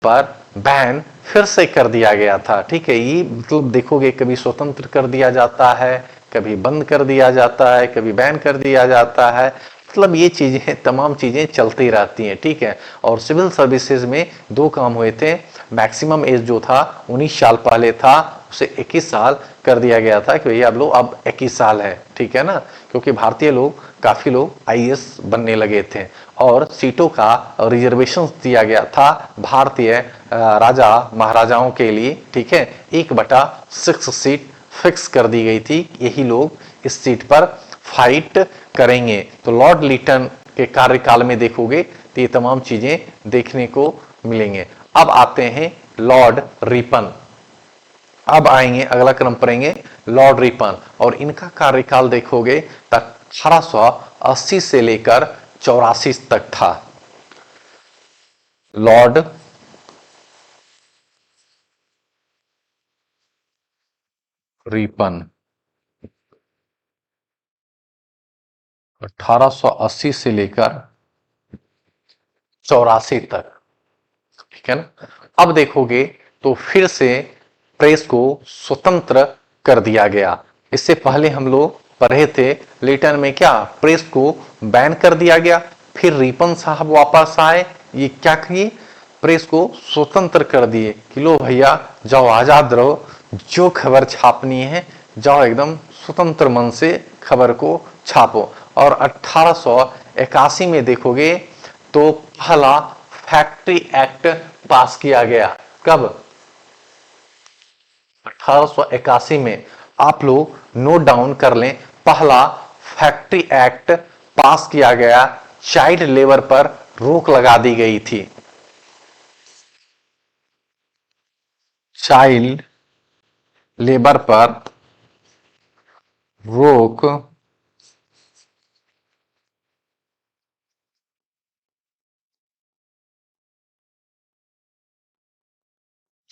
पर बैन फिर से कर दिया गया था, ठीक है। ये मतलब देखोगे कभी स्वतंत्र कर दिया जाता है, कभी बंद कर दिया जाता है, कभी बैन कर दिया जाता है। मतलब ये चीजें, तमाम चीजें चलती रहती हैं, ठीक है। और सिविल सर्विसेज में 2 काम हुए थे। मैक्सिमम एज जो था 19 साल पहले था, उसे 21 साल कर दिया गया था कि भैया अब 21 साल है, ठीक है ना। क्योंकि भारतीय लोग, काफी लोग आईएएस बनने लगे थे। और सीटों का रिजर्वेशन दिया गया था भारतीय राजा महाराजाओं के लिए, ठीक है। 1/6 सीट फिक्स कर दी गई थी, यही लोग इस सीट पर फाइट करेंगे। तो लॉर्ड लीटन के कार्यकाल में देखोगे तो ये तमाम चीजें देखने को मिलेंगे। अब आते हैं लॉर्ड रिपन। अब आएंगे, अगला क्रम पढ़ेंगे लॉर्ड रिपन। और इनका कार्यकाल देखोगे तो 1880 से लेकर 84 तक था। लॉर्ड रिपन 1880 से लेकर 84 तक, ठीक है ना। अब देखोगे तो फिर से प्रेस को स्वतंत्र कर दिया गया। इससे पहले हम लोग पढ़े थे लेटर में क्या, प्रेस को बैन कर दिया गया। फिर रिपन साहब वापस आए, ये क्या किए, प्रेस को स्वतंत्र कर दिए कि लो भैया जाओ आजाद रहो, जो खबर छापनी है जाओ एकदम स्वतंत्र मन से खबर को छापो। और 1881 में देखोगे तो पहला फैक्ट्री एक्ट पास किया गया। कब? 1881 में। आप लोग नोट डाउन कर लें, पहला फैक्ट्री एक्ट पास किया गया, चाइल्ड लेबर पर रोक लगा दी गई थी। चाइल्ड लेबर पर रोक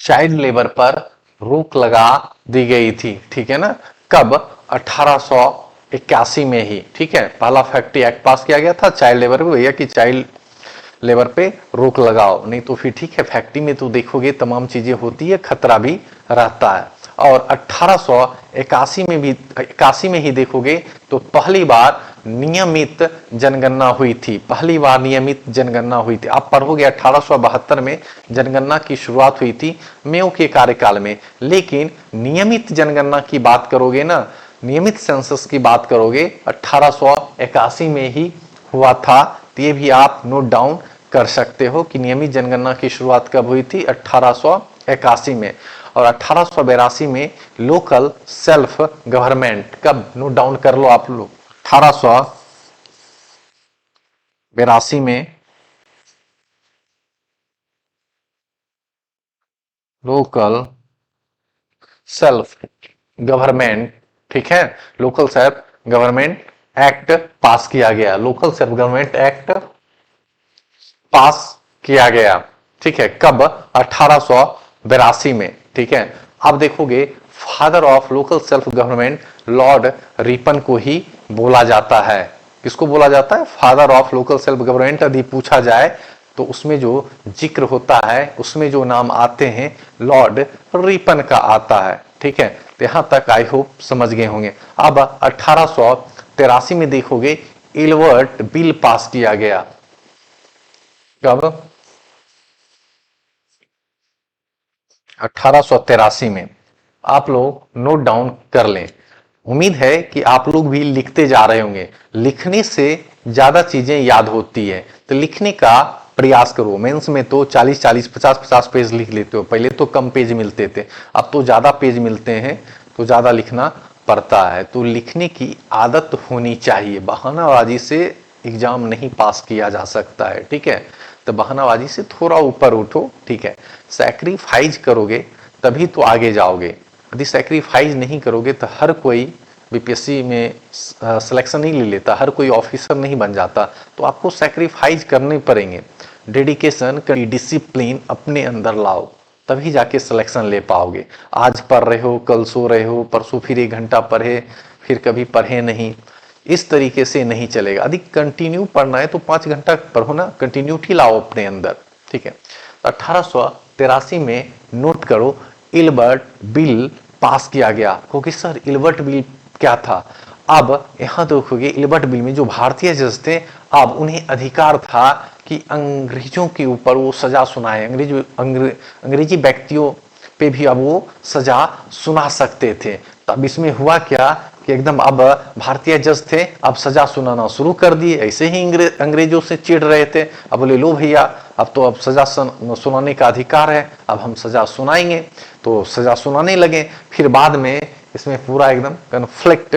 चाइल्ड लेबर पर रोक लगा दी गई थी, ठीक है ना। कब? 1881 में ही, ठीक है। पहला फैक्ट्री एक्ट पास किया गया था चाइल्ड लेबर पे, भैया कि चाइल्ड लेबर पे रोक लगाओ, नहीं तो फिर ठीक है फैक्ट्री में तो देखोगे तमाम चीजें होती है, खतरा भी रहता है। और 1881 में ही देखोगे तो पहली बार नियमित जनगणना हुई थी। पहली बार नियमित जनगणना हुई थी। आप पढ़ोगे 1872 में जनगणना की शुरुआत हुई थी मेयो के कार्यकाल में, लेकिन नियमित जनगणना की बात करोगे ना, नियमित सेंसस की बात करोगे 1881 में ही हुआ था। तो ये भी आप नोट डाउन कर सकते हो कि नियमित जनगणना की शुरुआत कब हुई थी, 1881 में। और 1882 में लोकल सेल्फ गवर्नमेंट, कब? नोट डाउन कर लो आप लोग, 1882 में लोकल सेल्फ गवर्नमेंट, ठीक है, लोकल सेल्फ गवर्नमेंट एक्ट पास किया गया। लोकल सेल्फ गवर्नमेंट एक्ट पास किया गया, ठीक है। कब? 1882 में, ठीक है। अब देखोगे father of local self government Lord Ripon को ही बोला जाता है। किसको बोला जाता है? Father of local self government. यदि पूछा जाए तो उसमें जो जिक्र होता है, उसमें जो नाम आते हैं लॉर्ड रिपन का आता है, ठीक है। तो यहां तक आई होप समझ गए होंगे। अब 1883 में देखोगे इल्बर्ट बिल पास किया गया। कब? 1883 में। आप लोग नोट डाउन कर लें। उम्मीद है कि आप लोग भी लिखते जा रहे होंगे। लिखने से ज्यादा चीजें याद होती है, तो लिखने का प्रयास करो। मेंस में तो 40-40, 50-50 पेज लिख लेते हो, पहले तो कम पेज मिलते थे, अब तो ज्यादा पेज मिलते हैं, तो ज्यादा लिखना पड़ता है। तो लिखने की आदत होनी चाहिए। बहानाबाजी से एग्जाम नहीं पास किया जा सकता है, ठीक है। तो बहानाबाजी से थोड़ा ऊपर उठो, ठीक है। सैक्रिफाइस करोगे तभी तो आगे जाओगे। यदि सैक्रिफाइस नहीं करोगे तो हर कोई बीपीएससी में सिलेक्शन नहीं ले लेता, हर कोई ऑफिसर नहीं बन जाता। तो आपको सैक्रिफाइस करने पड़ेंगे। डेडिकेशन, डिसिप्लिन अपने अंदर लाओ, तभी जाके सिलेक्शन ले पाओगे। आज पढ़ रहे हो, कल सो रहे हो, परसों फिर 1 घंटा पढ़े, फिर कभी पढ़े नहीं, इस तरीके से नहीं चलेगा। अधिक कंटिन्यू पढ़ना है तो 5 घंटा पढ़ो ना, कंटिन्यूटी लाओ अपने अंदर, ठीक है। 1883 में नोट करो इल्बर्ट बिल पास किया गया। क्योंकि सर इल्बर्ट बिल क्या था? अब यहां देखोगे इल्बर्ट बिल में जो भारतीय जज थे, अब उन्हें अधिकार था कि अंग्रेजों के ऊपर वो सजा सुनाए। अंग्रेजी व्यक्तियों पे भी अब वो सजा सुना सकते थे। तब इसमें हुआ क्या कि एकदम अब भारतीय जज थे, अब सजा सुनाना शुरू कर दिए। ऐसे ही अंग्रेजों से चिढ़ रहे थे, अब बोले लो भैया अब तो अब सजा सुनाने का अधिकार है, अब हम सजा सुनाएंगे। तो सजा सुनाने लगे। फिर बाद में इसमें पूरा एकदम कन्फ्लिक्ट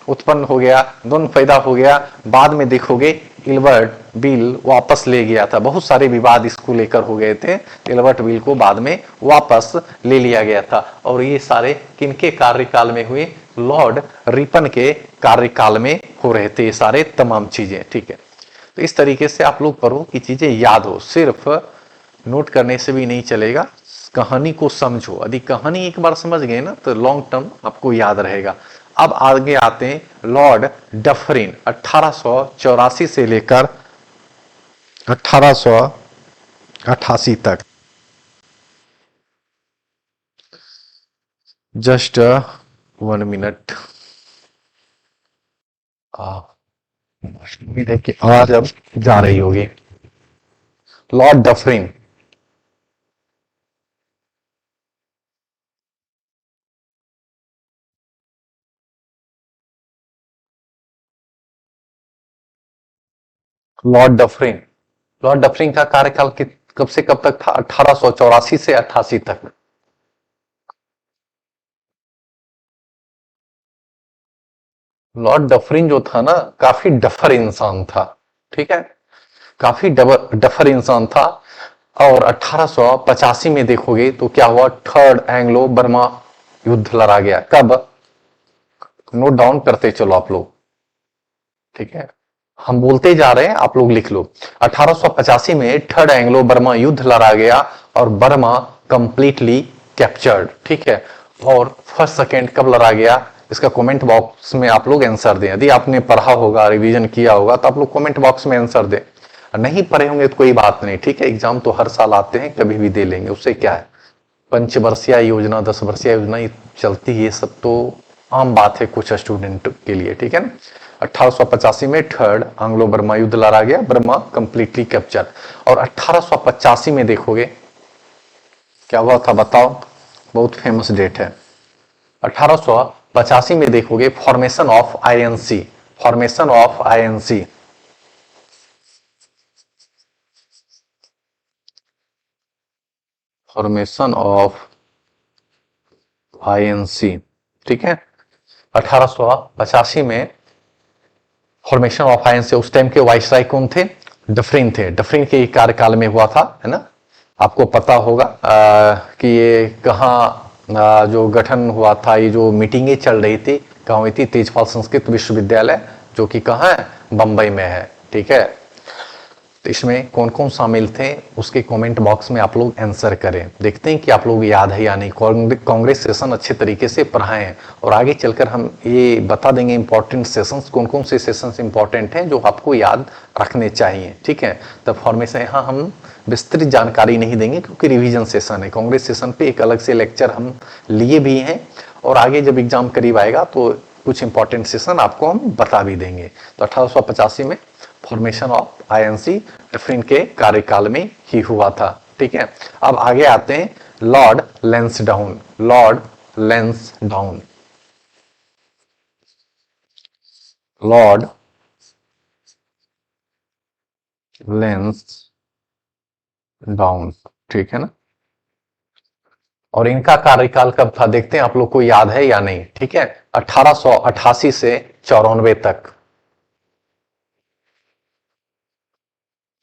उत्पन्न हो गया, द्वंद्व पैदा हो गया। बाद में देखोगे इल्बर्ट बिल वापस ले गया था। बहुत सारे विवाद इसको लेकर हो गए थे। इल्बर्ट बिल को बाद में वापस ले लिया गया था। और ये सारे किनके कार्यकाल में हुए? लॉर्ड रिपन के कार्यकाल में हो रहे थे ये सारे तमाम चीजें, ठीक है। तो इस तरीके से आप लोग पढ़ो कि चीजें याद हो। सिर्फ नोट करने से भी नहीं चलेगा, कहानी को समझो। यदि कहानी एक बार समझ गए ना तो लॉन्ग टर्म आपको याद रहेगा। अब आगे आते हैं लॉर्ड डफरिन 1884 से लेकर 1888 तक। Just 1 minute. उम्मीद है कि आवाज अब जा रही होगी। लॉर्ड डफरिन लॉर्ड डफरिन का कार्यकाल कब से कब तक था? 1884 से 88 तक। लॉर्ड डफरिन जो था ना, काफी डफर इंसान था। ठीक है, काफी डफर इंसान था। और 1885 में देखोगे तो क्या हुआ? थर्ड एंग्लो बर्मा युद्ध लड़ा गया। कब? नोट डाउन करते चलो आप लोग। ठीक है, हम बोलते जा रहे हैं, आप लोग लिख लो। 1885 में थर्ड एंग्लो बर्मा युद्ध लड़ा गया और बर्मा कंप्लीटली कैप्चर्ड। ठीक है, और फर्स्ट सेकेंड कब लड़ा गया? इसका कमेंट बॉक्स में आप लोग आंसर दें। यदि आपने पढ़ा होगा, रिवीजन किया होगा तो आप लोग कमेंट बॉक्स में आंसर दें। नहीं पढ़े होंगे तो कोई बात नहीं। ठीक है, एग्जाम तो हर साल आते हैं, कभी भी दे लेंगे, उससे क्या है। पंचवर्षीय योजना, 10 वर्षीय योजना चलती है, ये सब तो आम बात है कुछ स्टूडेंट के लिए। ठीक है ना। 1885 में थर्ड एंग्लो बर्मा युद्ध लड़ा गया, बर्मा कंप्लीटली कैप्चर। और 1885 में देखोगे क्या हुआ था, बताओ। बहुत फेमस डेट है। 1885 में देखोगे formation of INC. Formation of INC, formation of INC. ठीक है, 1885 में फॉर्मेशन ऑफ आईएनसी। उस टाइम के वाइसराय कौन थे? डफरिन थे। डफरिन के कार्यकाल में हुआ था, है ना। आपको पता होगा कि ये कहाँ जो गठन हुआ था, ये जो मीटिंगें चल रही थी, कहाँ हुई थी? तेजपाल संस्कृत विश्वविद्यालय, जो कि कहाँ है? बंबई में है। ठीक है, तो इसमें कौन कौन शामिल थे उसके कमेंट बॉक्स में आप लोग आंसर करें। देखते हैं कि आप लोग याद है या नहीं। कांग्रेस सेशन अच्छे तरीके से पढ़ाए हैं और आगे चलकर हम ये बता देंगे इंपॉर्टेंट सेशंस, कौन कौन से सेशंस इंपॉर्टेंट हैं जो आपको याद रखने चाहिए। ठीक है, तो फॉर्मेशन यहाँ हम विस्तृत जानकारी नहीं देंगे क्योंकि रिवीजन सेशन है। कांग्रेस सेशन पे एक अलग से लेक्चर हम लिए भी हैं और आगे जब एग्जाम करीब आएगा तो कुछ इंपॉर्टेंट सेशन आपको हम बता भी देंगे। तो 1885 में फॉर्मेशन ऑफ आईएनसी डफरिन के कार्यकाल में ही हुआ था। ठीक है, अब आगे आते हैं Lord Lansdowne. Lord Lansdowne, Lord Lansdowne. ठीक है ना। और इनका कार्यकाल कब था देखते हैं, आप लोग को याद है या नहीं। ठीक है, 1888 से 94 तक।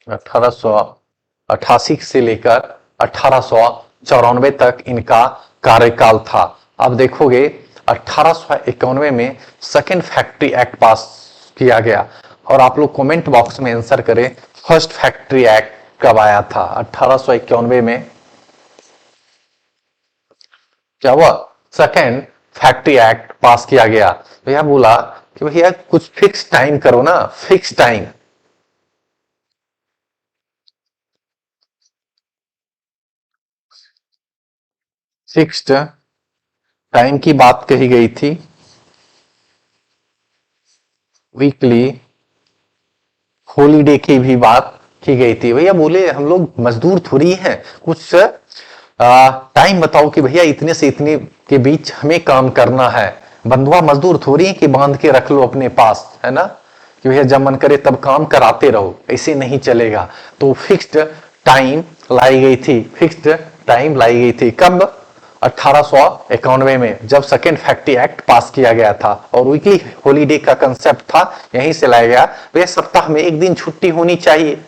1888 से लेकर 1894 तक इनका कार्यकाल था। अब देखोगे 1891 में सेकेंड फैक्ट्री एक्ट पास किया गया और आप लोग कमेंट बॉक्स में आंसर करें फर्स्ट फैक्ट्री एक्ट कब आया था? 1891 में क्या हुआ? सेकेंड फैक्ट्री एक्ट पास किया गया। भैया बोला कि भैया कुछ फिक्स टाइम करो ना, फिक्स टाइम। फिक्स्ड टाइम की बात कही गई थी। वीकली हॉलीडे की भी बात की गई थी। भैया बोले हम लोग मजदूर थोड़ी हैं, कुछ टाइम बताओ कि भैया इतने से इतने के बीच हमें काम करना है। बंधुआ मजदूर थोड़ी है कि बांध के रख लो अपने पास, है ना, कि भैया जब मन करे तब काम कराते रहो, ऐसे नहीं चलेगा। तो फिक्स्ड टाइम लाई गई थी। फिक्स्ड टाइम लाई गई थी कब? 1891 में, जब सेकेंड फैक्ट्री एक्ट पास किया गया था। और वीकली हॉलीडे का कंसेप्ट था, यहीं से लाया गया। भैया सप्ताह में एक दिन छुट्टी होनी चाहिए।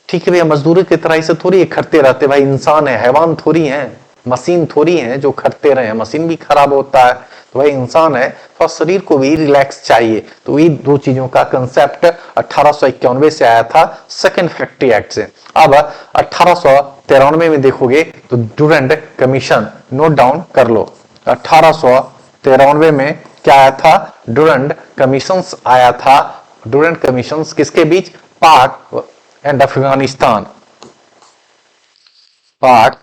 ठीक है भैया, मजदूरी की तरह से थोड़ी खटते रहते भाई, इंसान है, हैवान थोड़ी है, मशीन थोड़ी है जो खटते रहे। मशीन भी खराब होता है, तो भाई इंसान है और शरीर को भी रिलैक्स चाहिए, तो ये दो चीजों का कंसेप्ट 1891 से आया था सेकेंड फैक्ट्री एक्ट से। अब 1893 में देखोगे तो डुरंड कमीशन, नोट डाउन कर लो। 1893 में क्या आया था? डुरंड कमीशंस आया था। डुरंड कमीशंस किसके बीच? पाक एंड अफगानिस्तान। पाक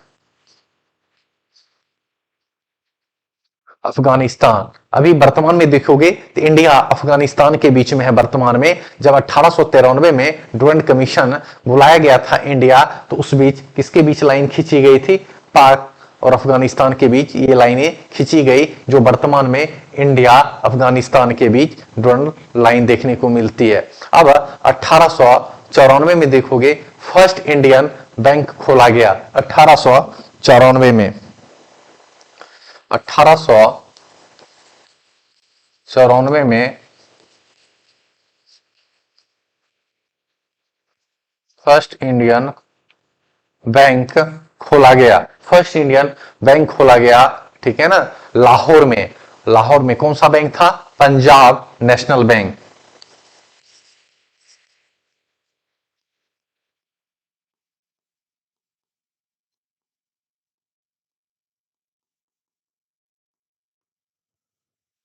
अफगानिस्तान। अभी वर्तमान में देखोगे तो इंडिया अफगानिस्तान के बीच में है वर्तमान में। जब 1893 में डुरंड कमीशन बुलाया गया था इंडिया, तो उस बीच किसके बीच लाइन खींची गई थी? पाक और अफगानिस्तान के बीच ये लाइनें खींची गई, जो वर्तमान में इंडिया अफगानिस्तान के बीच डुरंड लाइन देखने को मिलती है। अब 1894 में देखोगे फर्स्ट इंडियन बैंक खोला गया। 1894 में 1894 में फर्स्ट इंडियन बैंक खोला गया। फर्स्ट इंडियन बैंक खोला गया, ठीक है ना, लाहौर में। लाहौर में कौन सा बैंक था? Punjab national bank.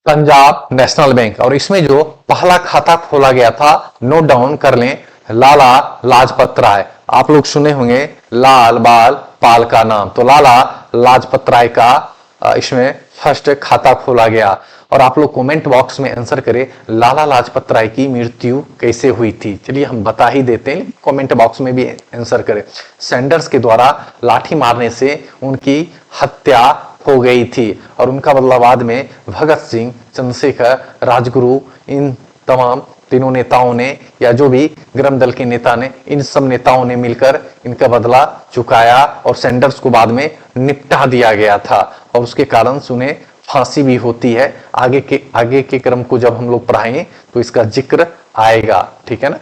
Punjab national bank. और इसमें जो पहला खाता खोला गया था, नोट डाउन कर लें, लाला लाजपत राय। आप लोग सुने होंगे लाल बाल पाल का नाम, तो लाला लाजपत राय का इसमें फर्स्ट खाता खोला गया। और आप लोग कमेंट बॉक्स में आंसर करें लाला लाजपत राय की मृत्यु कैसे हुई थी। चलिए हम बता ही देते हैं, कमेंट बॉक्स में भी आंसर करें। सैंडर्स के द्वारा लाठी मारने से उनकी हत्या हो गई थी, और उनका बदला बाद में भगत सिंह, चंद्रशेखर, राजगुरु, इन तमाम तीनों नेताओं ने, या जो भी गरम दल के नेता ने, इन सब नेताओं ने मिलकर इनका बदला चुकाया, और सैंडर्स को बाद में निपटा दिया गया था, और उसके कारण उन्हें फांसी भी होती है। आगे के क्रम को जब हम लोग पढ़ाएंगे तो इसका जिक्र आएगा, ठीक है ना।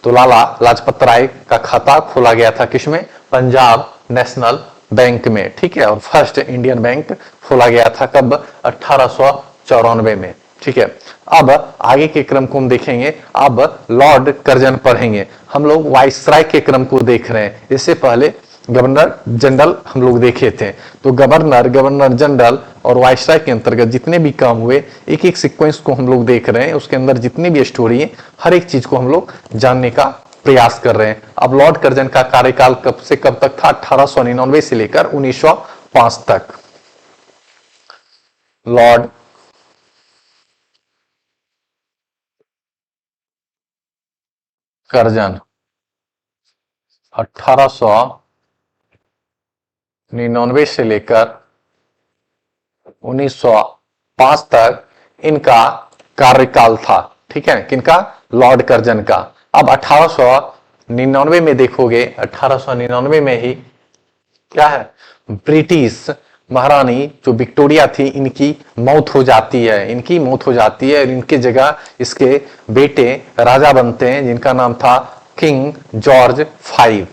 तो लाला लाजपत राय का खाता खोला गया था किसमें? पंजाब नेशनल बैंक में, ठीक है। और फर्स्ट इंडियन बैंक खोला गया था कब? 1894 में, ठीक है। अब आगे के क्रम को हम देखेंगे। अब लॉर्ड कर्जन पढ़ेंगे। हम लोग वाइसराय के क्रम को देख रहे हैं। इससे पहले गवर्नर जनरल हम लोग देखे थे, तो गवर्नर जनरल और वाइसराय के अंतर्गत जितने भी काम हुए, एक एक सीक्वेंस को हम लोग देख रहे हैं। उसके अंदर जितनी भी स्टोरी है, हर एक चीज को हम लोग जानने का प्रयास कर रहे हैं। अब लॉर्ड कर्जन का कार्यकाल कब से कब तक था? 1899 से लेकर 1905 तक। लॉर्ड कर्जन 1899 से लेकर 1905 तक इनका कार्यकाल था, ठीक है। किनका? लॉर्ड कर्जन का। अब 1899 में देखोगे, 1899 में ही क्या है? ब्रिटिश महारानी जो विक्टोरिया थी, इनकी मौत हो जाती है। इनकी मौत हो जाती है और इनके जगह इसके बेटे राजा बनते हैं, जिनका नाम था king George V।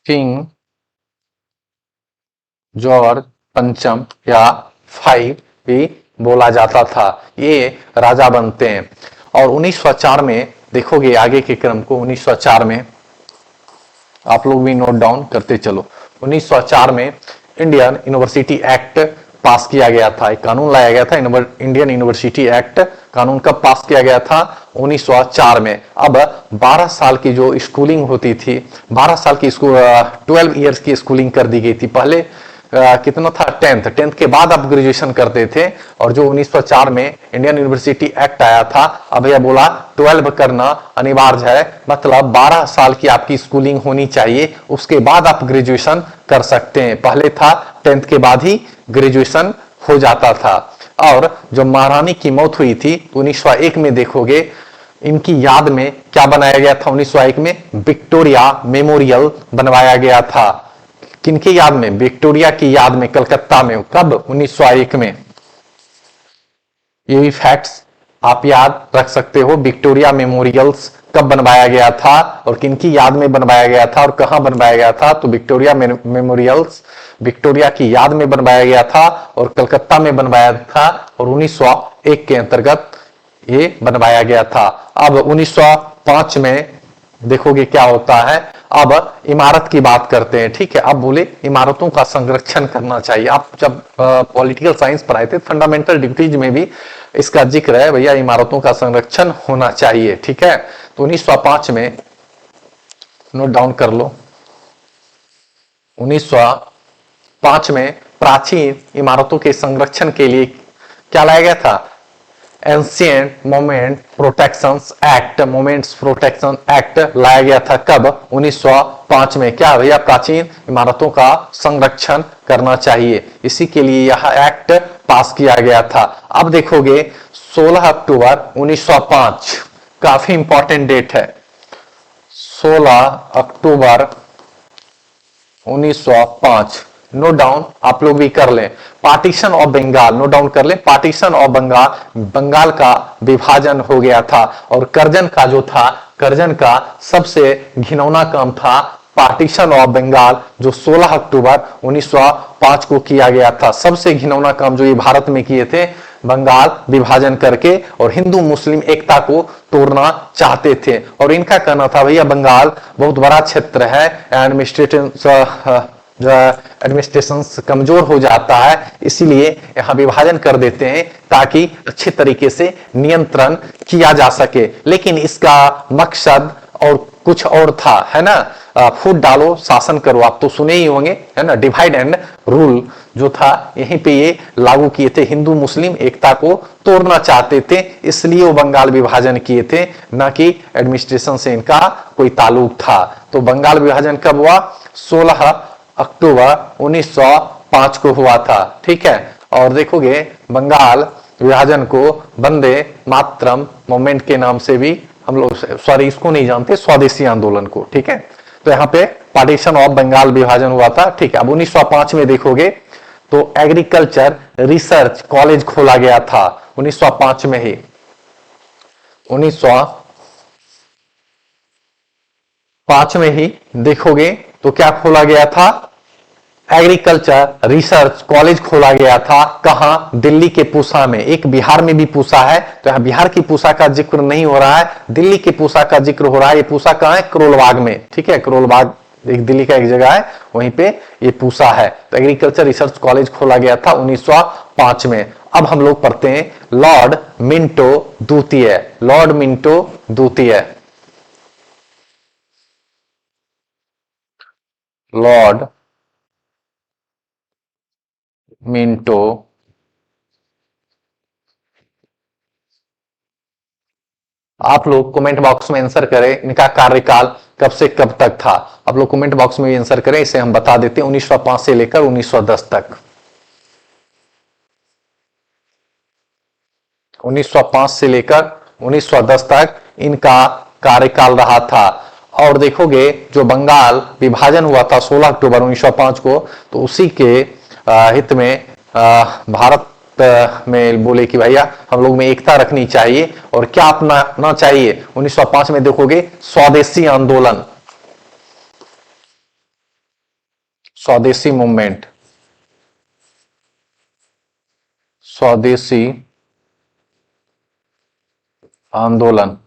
King George पंचम या V भी बोला जाता था, ये राजा बनते हैं। और 1904 में देखोगे आगे के क्रम को, 1904 में आप लोग भी नोट डाउन करते चलो। 1904 में इंडियन यूनिवर्सिटी एक्ट पास किया गया था, एक कानून लाया गया था, इंडियन यूनिवर्सिटी एक्ट। कानून कब पास किया गया था? 1904 में। अब 12 साल की जो स्कूलिंग होती थी, 12 साल की स्कूल, 12 इयर्स की स्कूलिंग कर दी गई थी। पहले कितना था? 10th के बाद आप ग्रेजुएशन करते थे। और जो 1904 में इंडियन यूनिवर्सिटी एक्ट आया था, अब यह बोला 12 करना अनिवार्य है, मतलब 12 साल की आपकी स्कूलिंग होनी चाहिए, उसके बाद आप ग्रेजुएशन कर सकते हैं। पहले था 10th के बाद ही ग्रेजुएशन हो जाता था। और जो महारानी की मौत हुई थी 1901 में देखोगे, इनकी याद में क्या बनाया गया था? 1901 में विक्टोरिया मेमोरियल बनवाया गया था। किनकी याद में? विक्टोरिया की याद में, कलकत्ता में। कब? 1901 में। ये भी फैक्ट्स आप याद रख सकते हो। विक्टोरिया मेमोरियल्स कब बनवाया गया था और किनकी याद में बनवाया गया था और कहां बनवाया गया था? तो विक्टोरिया मेमोरियल्स विक्टोरिया की याद में बनवाया गया था और कलकत्ता में बनवाया था और 1901 के अंतर्गत ये बनवाया गया था। अब 1905 में देखोगे क्या होता है। अब इमारत की बात करते हैं, ठीक है। अब बोले इमारतों का संरक्षण करना चाहिए। आप जब पॉलिटिकल साइंस पढ़ाए थे फंडामेंटल ड्यूटीज में भी इसका जिक्र है, भैया इमारतों का संरक्षण होना चाहिए, ठीक है। तो 1905 में नोट डाउन कर लो, 1905 में प्राचीन इमारतों के संरक्षण के लिए क्या लाया गया था? Ancient moment protection act, moments protection act लाया गया था। कब? 1905 में। क्या भैया? प्राचीन इमारतों का संरक्षण करना चाहिए, इसी के लिए यह एक्ट पास किया गया था। अब देखोगे 16 अक्टूबर 1905 काफी इंपॉर्टेंट डेट है। 16 अक्टूबर 1905 नोट डाउन आप लोग भी कर लें। Partition of Bengal note down कर लें। पार्टीशन ऑफ बंगाल, बंगाल का विभाजन हो गया था और कर्जन का जो था, कर्जन का सबसे घिनौना काम था पार्टीशन ऑफ बंगाल, जो 16 अक्टूबर 1905 को किया गया था। सबसे घिनौना काम जो ये भारत में किए थे, बंगाल विभाजन करके और हिंदू मुस्लिम एकता को तोड़ना चाहते थे। और इनका कहना था भैया बंगाल बहुत बड़ा क्षेत्र है, एडमिनिस्ट्रेशन कमजोर हो जाता है, इसीलिए यहां विभाजन कर देते हैं ताकि अच्छे तरीके से नियंत्रण किया जा सके। लेकिन इसका मकसद और कुछ और था, है ना। फूट डालो शासन करो, आप तो सुने ही होंगे, है ना। डिवाइड एंड रूल जो था यहीं पे ये लागू किए थे। हिंदू मुस्लिम एकता को तोड़ना चाहते थे, इसलिए वो बंगाल विभाजन किए थे, ना कि एडमिनिस्ट्रेशन से इनका कोई ताल्लुक था। तो बंगाल विभाजन कब हुआ? 16 अक्टूबर 1905 को हुआ था, ठीक है। और देखोगे बंगाल विभाजन को वंदे मातरम मूवमेंट के नाम से भी हम लोग, सॉरी इसको नहीं जानते, स्वदेशी आंदोलन को, ठीक है। तो यहाँ पे पार्टीशन ऑफ बंगाल विभाजन हुआ था, ठीक है। अब 1905 में देखोगे तो एग्रीकल्चर रिसर्च कॉलेज खोला गया था 1905 में ही। 1905 में ही देखोगे तो क्या खोला गया था? एग्रीकल्चर रिसर्च कॉलेज खोला गया था। कहां? दिल्ली के पूसा में। एक बिहार में भी पूसा है, तो यहां बिहार की पूसा का जिक्र नहीं हो रहा है, दिल्ली के पूसा का जिक्र हो रहा है। ये पूसा कहां है? करोलबाग में, ठीक है। करोलबाग एक दिल्ली का एक जगह है, वहीं पे ये पूसा है। तो एग्रीकल्चर रिसर्च कॉलेज खोला गया था 1905 में। अब हम लोग पढ़ते हैं लॉर्ड मिंटो द्वितीय। लॉर्ड मिंटो द्वितीय, लॉर्ड मिंटो आप लोग कमेंट बॉक्स में आंसर करें, इनका कार्यकाल कब से कब तक था। आप लोग कमेंट बॉक्स में भी आंसर करें, इसे हम बता देते हैं। 1905 से लेकर 1910 तक, 1905 से लेकर 1910 तक इनका कार्यकाल रहा था। और देखोगे जो बंगाल विभाजन हुआ था 16 अक्टूबर 1905 को, तो उसी के हित में भारत में बोले कि भैया हम लोग में एकता रखनी चाहिए और क्या अपनाना चाहिए। 1905 में देखोगे स्वदेशी आंदोलन, स्वदेशी मूवमेंट, स्वदेशी आंदोलन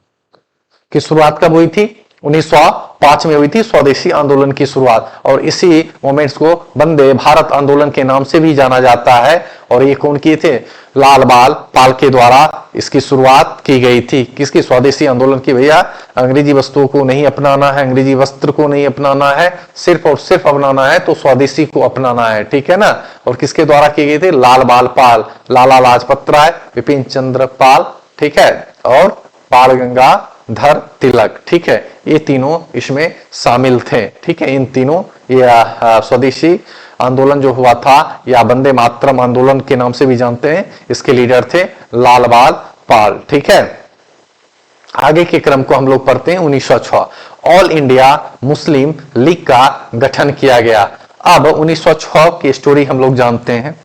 की शुरुआत कब हुई थी? 1905 में हुई थी स्वदेशी आंदोलन की शुरुआत। और इसी मूवमेंट्स को वंदे भारत आंदोलन के नाम से भी जाना जाता है। और ये कौन किए थे? लाल बाल पाल के द्वारा इसकी शुरुआत की गई थी। किसकी? स्वदेशी आंदोलन की। भैया अंग्रेजी वस्तुओं को नहीं अपनाना है, अंग्रेजी वस्त्र को नहीं अपनाना है, सिर्फ और सिर्फ अपनाना है तो स्वदेशी को अपनाना है, ठीक है ना। और किसके द्वारा की गई थी? लाल बाल पाल, लाला लाजपत राय, विपिन चंद्र पाल, ठीक है, और बाल गंगाधर तिलक, ठीक है। ये तीनों इसमें शामिल थे, ठीक है। इन तीनों, ये स्वदेशी आंदोलन जो हुआ था या वंदे मातरम आंदोलन के नाम से भी जानते हैं, इसके लीडर थे लाल बाल पाल, ठीक है। आगे के क्रम को हम लोग पढ़ते हैं। 1906 ऑल इंडिया मुस्लिम लीग का गठन किया गया। अब 1906 की स्टोरी हम लोग जानते हैं।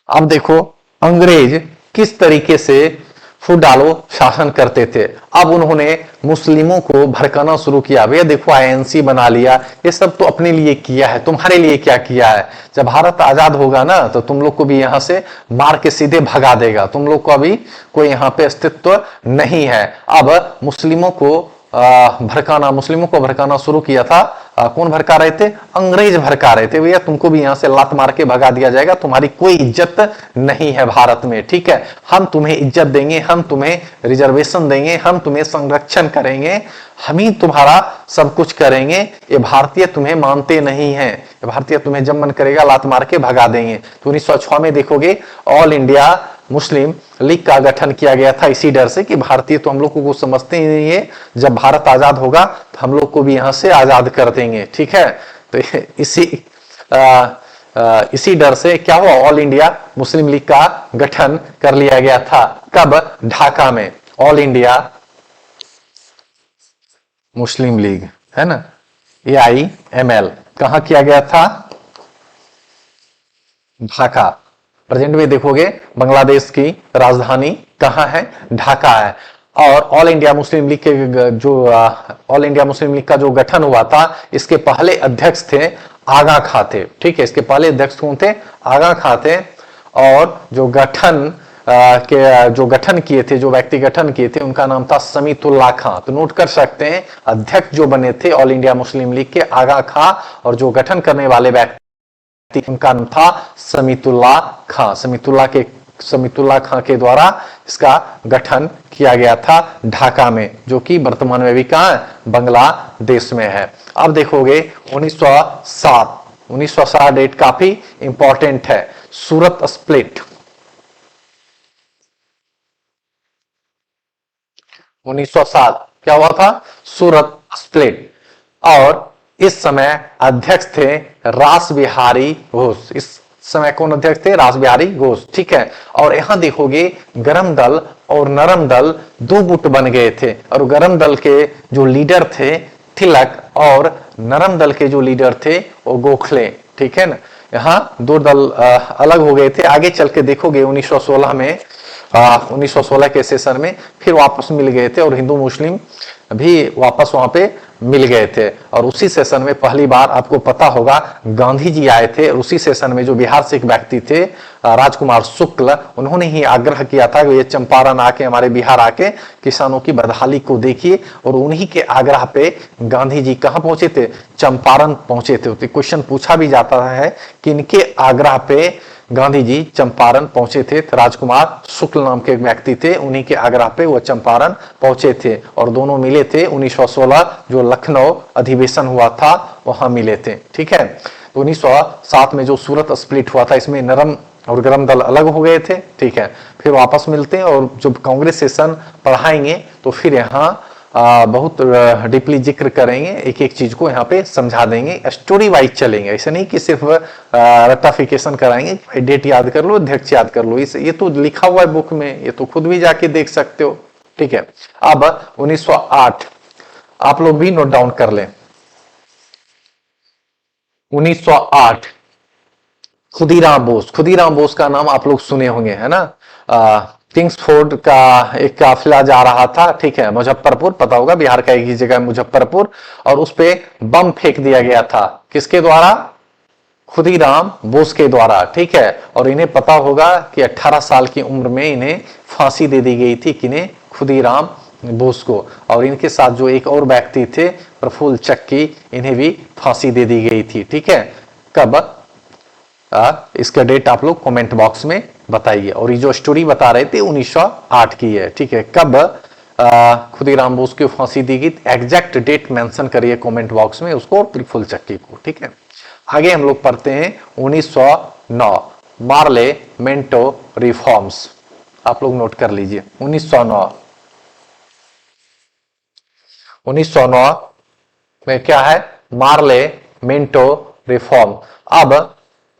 अब देखो अंग्रेज किस तरीके से फूट डालो शासन करते थे। अब उन्होंने मुस्लिमों को भड़काना शुरू किया, भैया देखो आईएनसी बना लिया, ये सब तो अपने लिए किया है, तुम्हारे लिए क्या किया है? जब भारत आजाद होगा ना तो तुम लोग को भी यहां से मार के सीधे भगा देगा, तुम लोग को अभी कोई यहाँ पे अस्तित्व नहीं है। अब मुस्लिमों को भड़काना शुरू किया था। कौन भड़का रहे थे? अंग्रेज भड़का रहे थे, भैया तुमको भी यहां से लात मार के भगा दिया जाएगा, तुम्हारी कोई इज्जत नहीं है भारत में, ठीक है? हम तुम्हें इज्जत देंगे, हम तुम्हें रिजर्वेशन देंगे, हम तुम्हें संरक्षण करेंगे, हम ही तुम्हारा सब कुछ करेंगे। ये भारतीय तुम्हें मानते नहीं है, ये भारतीय तुम्हें जब मन करेगा लात मार के भगा देंगे। तो 1906 में देखोगे ऑल इंडिया मुस्लिम लीग का गठन किया गया था, इसी डर से कि भारतीय तो हम लोग को कुछ समझते ही नहीं है, जब भारत आजाद होगा तो हम लोग को भी यहां से आजाद कर देंगे, ठीक है? तो इसी डर से क्या हुआ, ऑल इंडिया मुस्लिम लीग का गठन कर लिया गया था। कब? ढाका में ऑल इंडिया मुस्लिम लीग, है ना, AIML कहां किया गया था? ढाका। प्रेजेंट में देखोगे बांग्लादेश की राजधानी कहां है? ढाका है। और ऑल इंडिया मुस्लिम लीग के ऑल इंडिया मुस्लिम लीग का जो गठन हुआ था, इसके पहले अध्यक्ष थे आगा खां थे, ठीक है? इसके पहले अध्यक्ष कौन थे? आगा खां थे। और जो गठन किए थे, जो व्यक्ति गठन किए थे, उनका नाम था समीतुल्लाह खां। तो नोट कर सकते हैं, अध्यक्ष जो बने थे ऑल इंडिया मुस्लिम लीग के आगा खां, और जो गठन करने वाले व्यक्ति उनका नाम था समीतुल्लाह खां। समीतुल्लाह खां के द्वारा इसका गठन किया गया था ढाका में, जो कि वर्तमान में भी कहां है? बांग्लादेश में है। अब देखोगे 1907 डेट काफी इंपॉर्टेंट है। सूरत स्प्लिट 1907 क्या हुआ था? सूरत स्प्लिट। और इस समय अध्यक्ष थे रास बिहारी घोष। इस समय कौन अध्यक्ष थे? रास बिहारी घोष, ठीक है? और यहां देखोगे गरम दल और नरम दल दो गुट बन गए थे, और गरम दल के जो लीडर थे तिलक, और नरम दल के जो लीडर थे वो गोखले, ठीक है ना? यहाँ दो दल अलग हो गए थे। आगे चल के देखोगे 1916 में 1916 के सेशन में फिर वापस मिल गए थे, और हिंदू मुस्लिम भी वापस वहां पे मिल गए थे। और उसी सेशन में पहली बार आपको पता होगा गांधी जी आए थे, और उसी सेशन में जो बिहार से एक व्यक्ति थे राजकुमार शुक्ल, उन्होंने ही आग्रह किया था कि ये चंपारण आके, हमारे बिहार आके किसानों की बदहाली को देखिए। और उन्हीं के आग्रह पे गांधी जी कहां पहुंचे थे? चंपारण पहुंचे थे। तो क्वेश्चन पूछा भी जाता है कि इनके आग्रह पे गांधी जी चंपारण पहुंचे थे। राजकुमार शुक्ल नाम के एक व्यक्ति थे, उन्हीं के आग्रह पे वो चंपारण पहुंचे थे, और दोनों मिले थे 1916 जो लखनऊ अधिवेशन हुआ था वहां मिले थे, ठीक है? तो 1907 में जो सूरत स्प्लिट हुआ था, इसमें नरम और गरम दल अलग हो गए थे, ठीक है? फिर वापस मिलते हैं, और जब कांग्रेस सेशन पढ़ाएंगे तो फिर यहाँ बहुत डीपली जिक्र करेंगे, एक एक चीज को यहाँ पे समझा देंगे, स्टोरी वाइज चलेंगे। ऐसे नहीं कि सिर्फ रट्टाफिकेशन कराएंगे, डेट याद कर लो, अध्यक्ष याद कर लो, ये तो लिखा हुआ है बुक में, ये तो खुद भी जाके देख सकते हो, ठीक है? अब 1908 आप लोग भी नोट डाउन कर लें। 1908 खुदीराम बोस का नाम आप लोग सुने होंगे, है ना? किंग्सफोर्ड का एक काफिला जा रहा था, ठीक है? मुजफ्फरपुर, पता होगा बिहार का एक ही जगह मुजफ्फरपुर, और उस पे बम फेंक दिया गया था। किसके द्वारा? खुदीराम बोस के द्वारा, ठीक है? और इन्हें पता होगा कि 18 साल की उम्र में इन्हें फांसी दे दी गई थी, किन्हें? खुदीराम बोस को। और इनके साथ जो एक और व्यक्ति थे प्रफुल्ल चक्की, इन्हें भी फांसी दे दी गई थी, ठीक है? कब? इसका डेट आप लोग कमेंट बॉक्स में बताइए। और ये जो स्टोरी बता रहे थे 1908 की है, ठीक है? कब खुदीराम बोस को फांसी दी गई, एग्जैक्ट डेट मेंशन करिए कमेंट बॉक्स में उसको, और प्रफुल्ल चक्की को, ठीक है? आगे हम लोग पढ़ते हैं 1909 मार्ले मेंटो रिफॉर्म्स। आप लोग नोट कर लीजिए 1909 में क्या है? मार्ले मेंटो रिफॉर्म। अब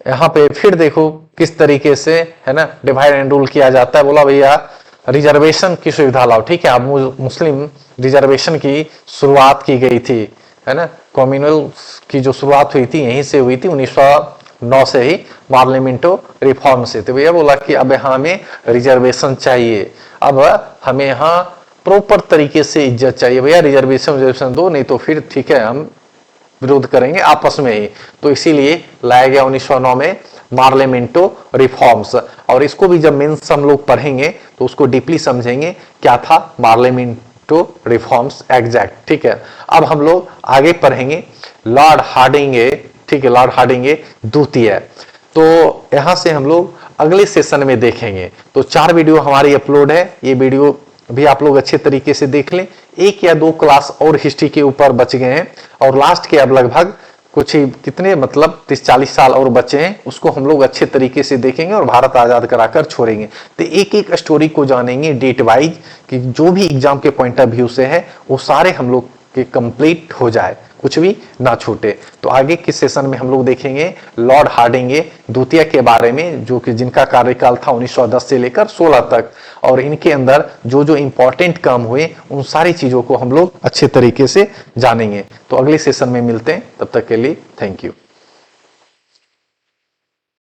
यहां पे फिर देखो किस तरीके से, है ना, डिवाइड एंड रूल किया जाता है। बोला भैया रिजर्वेशन की सुविधा लाओ, ठीक है? अब मुस्लिम रिजर्वेशन की शुरुआत की गई थी, है ना? कम्युनल की जो शुरुआत हुई थी यहीं से हुई थी 1909 से ही पार्लियामेंटो रिफॉर्म से। तो भैया बोला कि अब यहाँ हमें रिजर्वेशन चाहिए, अब हमें यहाँ प्रॉपर तरीके से इज्जत चाहिए, भैया रिजर्वेशन दो, नहीं तो फिर ठीक है हम विरोध करेंगे आपस में ही। तो इसीलिए लाया गया 1909 में पार्लियामेंटो रिफॉर्म्स। और इसको भी जब मेंस हम लोग पढ़ेंगे तो उसको डीपली समझेंगे क्या था पार्लियामेंटो रिफॉर्म्स एग्जैक्ट, ठीक है। अब हम लोग आगे पढ़ेंगे लॉर्ड हार्डिंगे, ठीक है, लॉर्ड हार्डिंगे द्वितीय। तो यहां से हम लोग अगले सेशन में देखेंगे। तो 4 वीडियो हमारी अपलोड है, ये वीडियो भी आप लोग अच्छे तरीके से देख लें। 1 या 2 क्लास और हिस्ट्री के ऊपर बच गए हैं और लास्ट के अब लगभग कुछ ही कितने मतलब 30-40 साल और बचे हैं, उसको हम लोग अच्छे तरीके से देखेंगे और भारत आजाद कराकर छोड़ेंगे। तो एक एक स्टोरी को जानेंगे डेट वाइज कि जो भी एग्जाम के पॉइंट ऑफ व्यू से है वो सारे हम लोग के कंप्लीट हो जाए, कुछ भी ना छूटे। तो आगे के सेशन में हम लोग देखेंगे लॉर्ड हार्डिंगे द्वितीय के बारे में, जो कि जिनका कार्यकाल था 1910 से लेकर 16 तक, और इनके अंदर जो जो इंपॉर्टेंट काम हुए उन सारी चीजों को हम लोग अच्छे तरीके से जानेंगे। तो अगले सेशन में मिलते हैं, तब तक के लिए थैंक यू।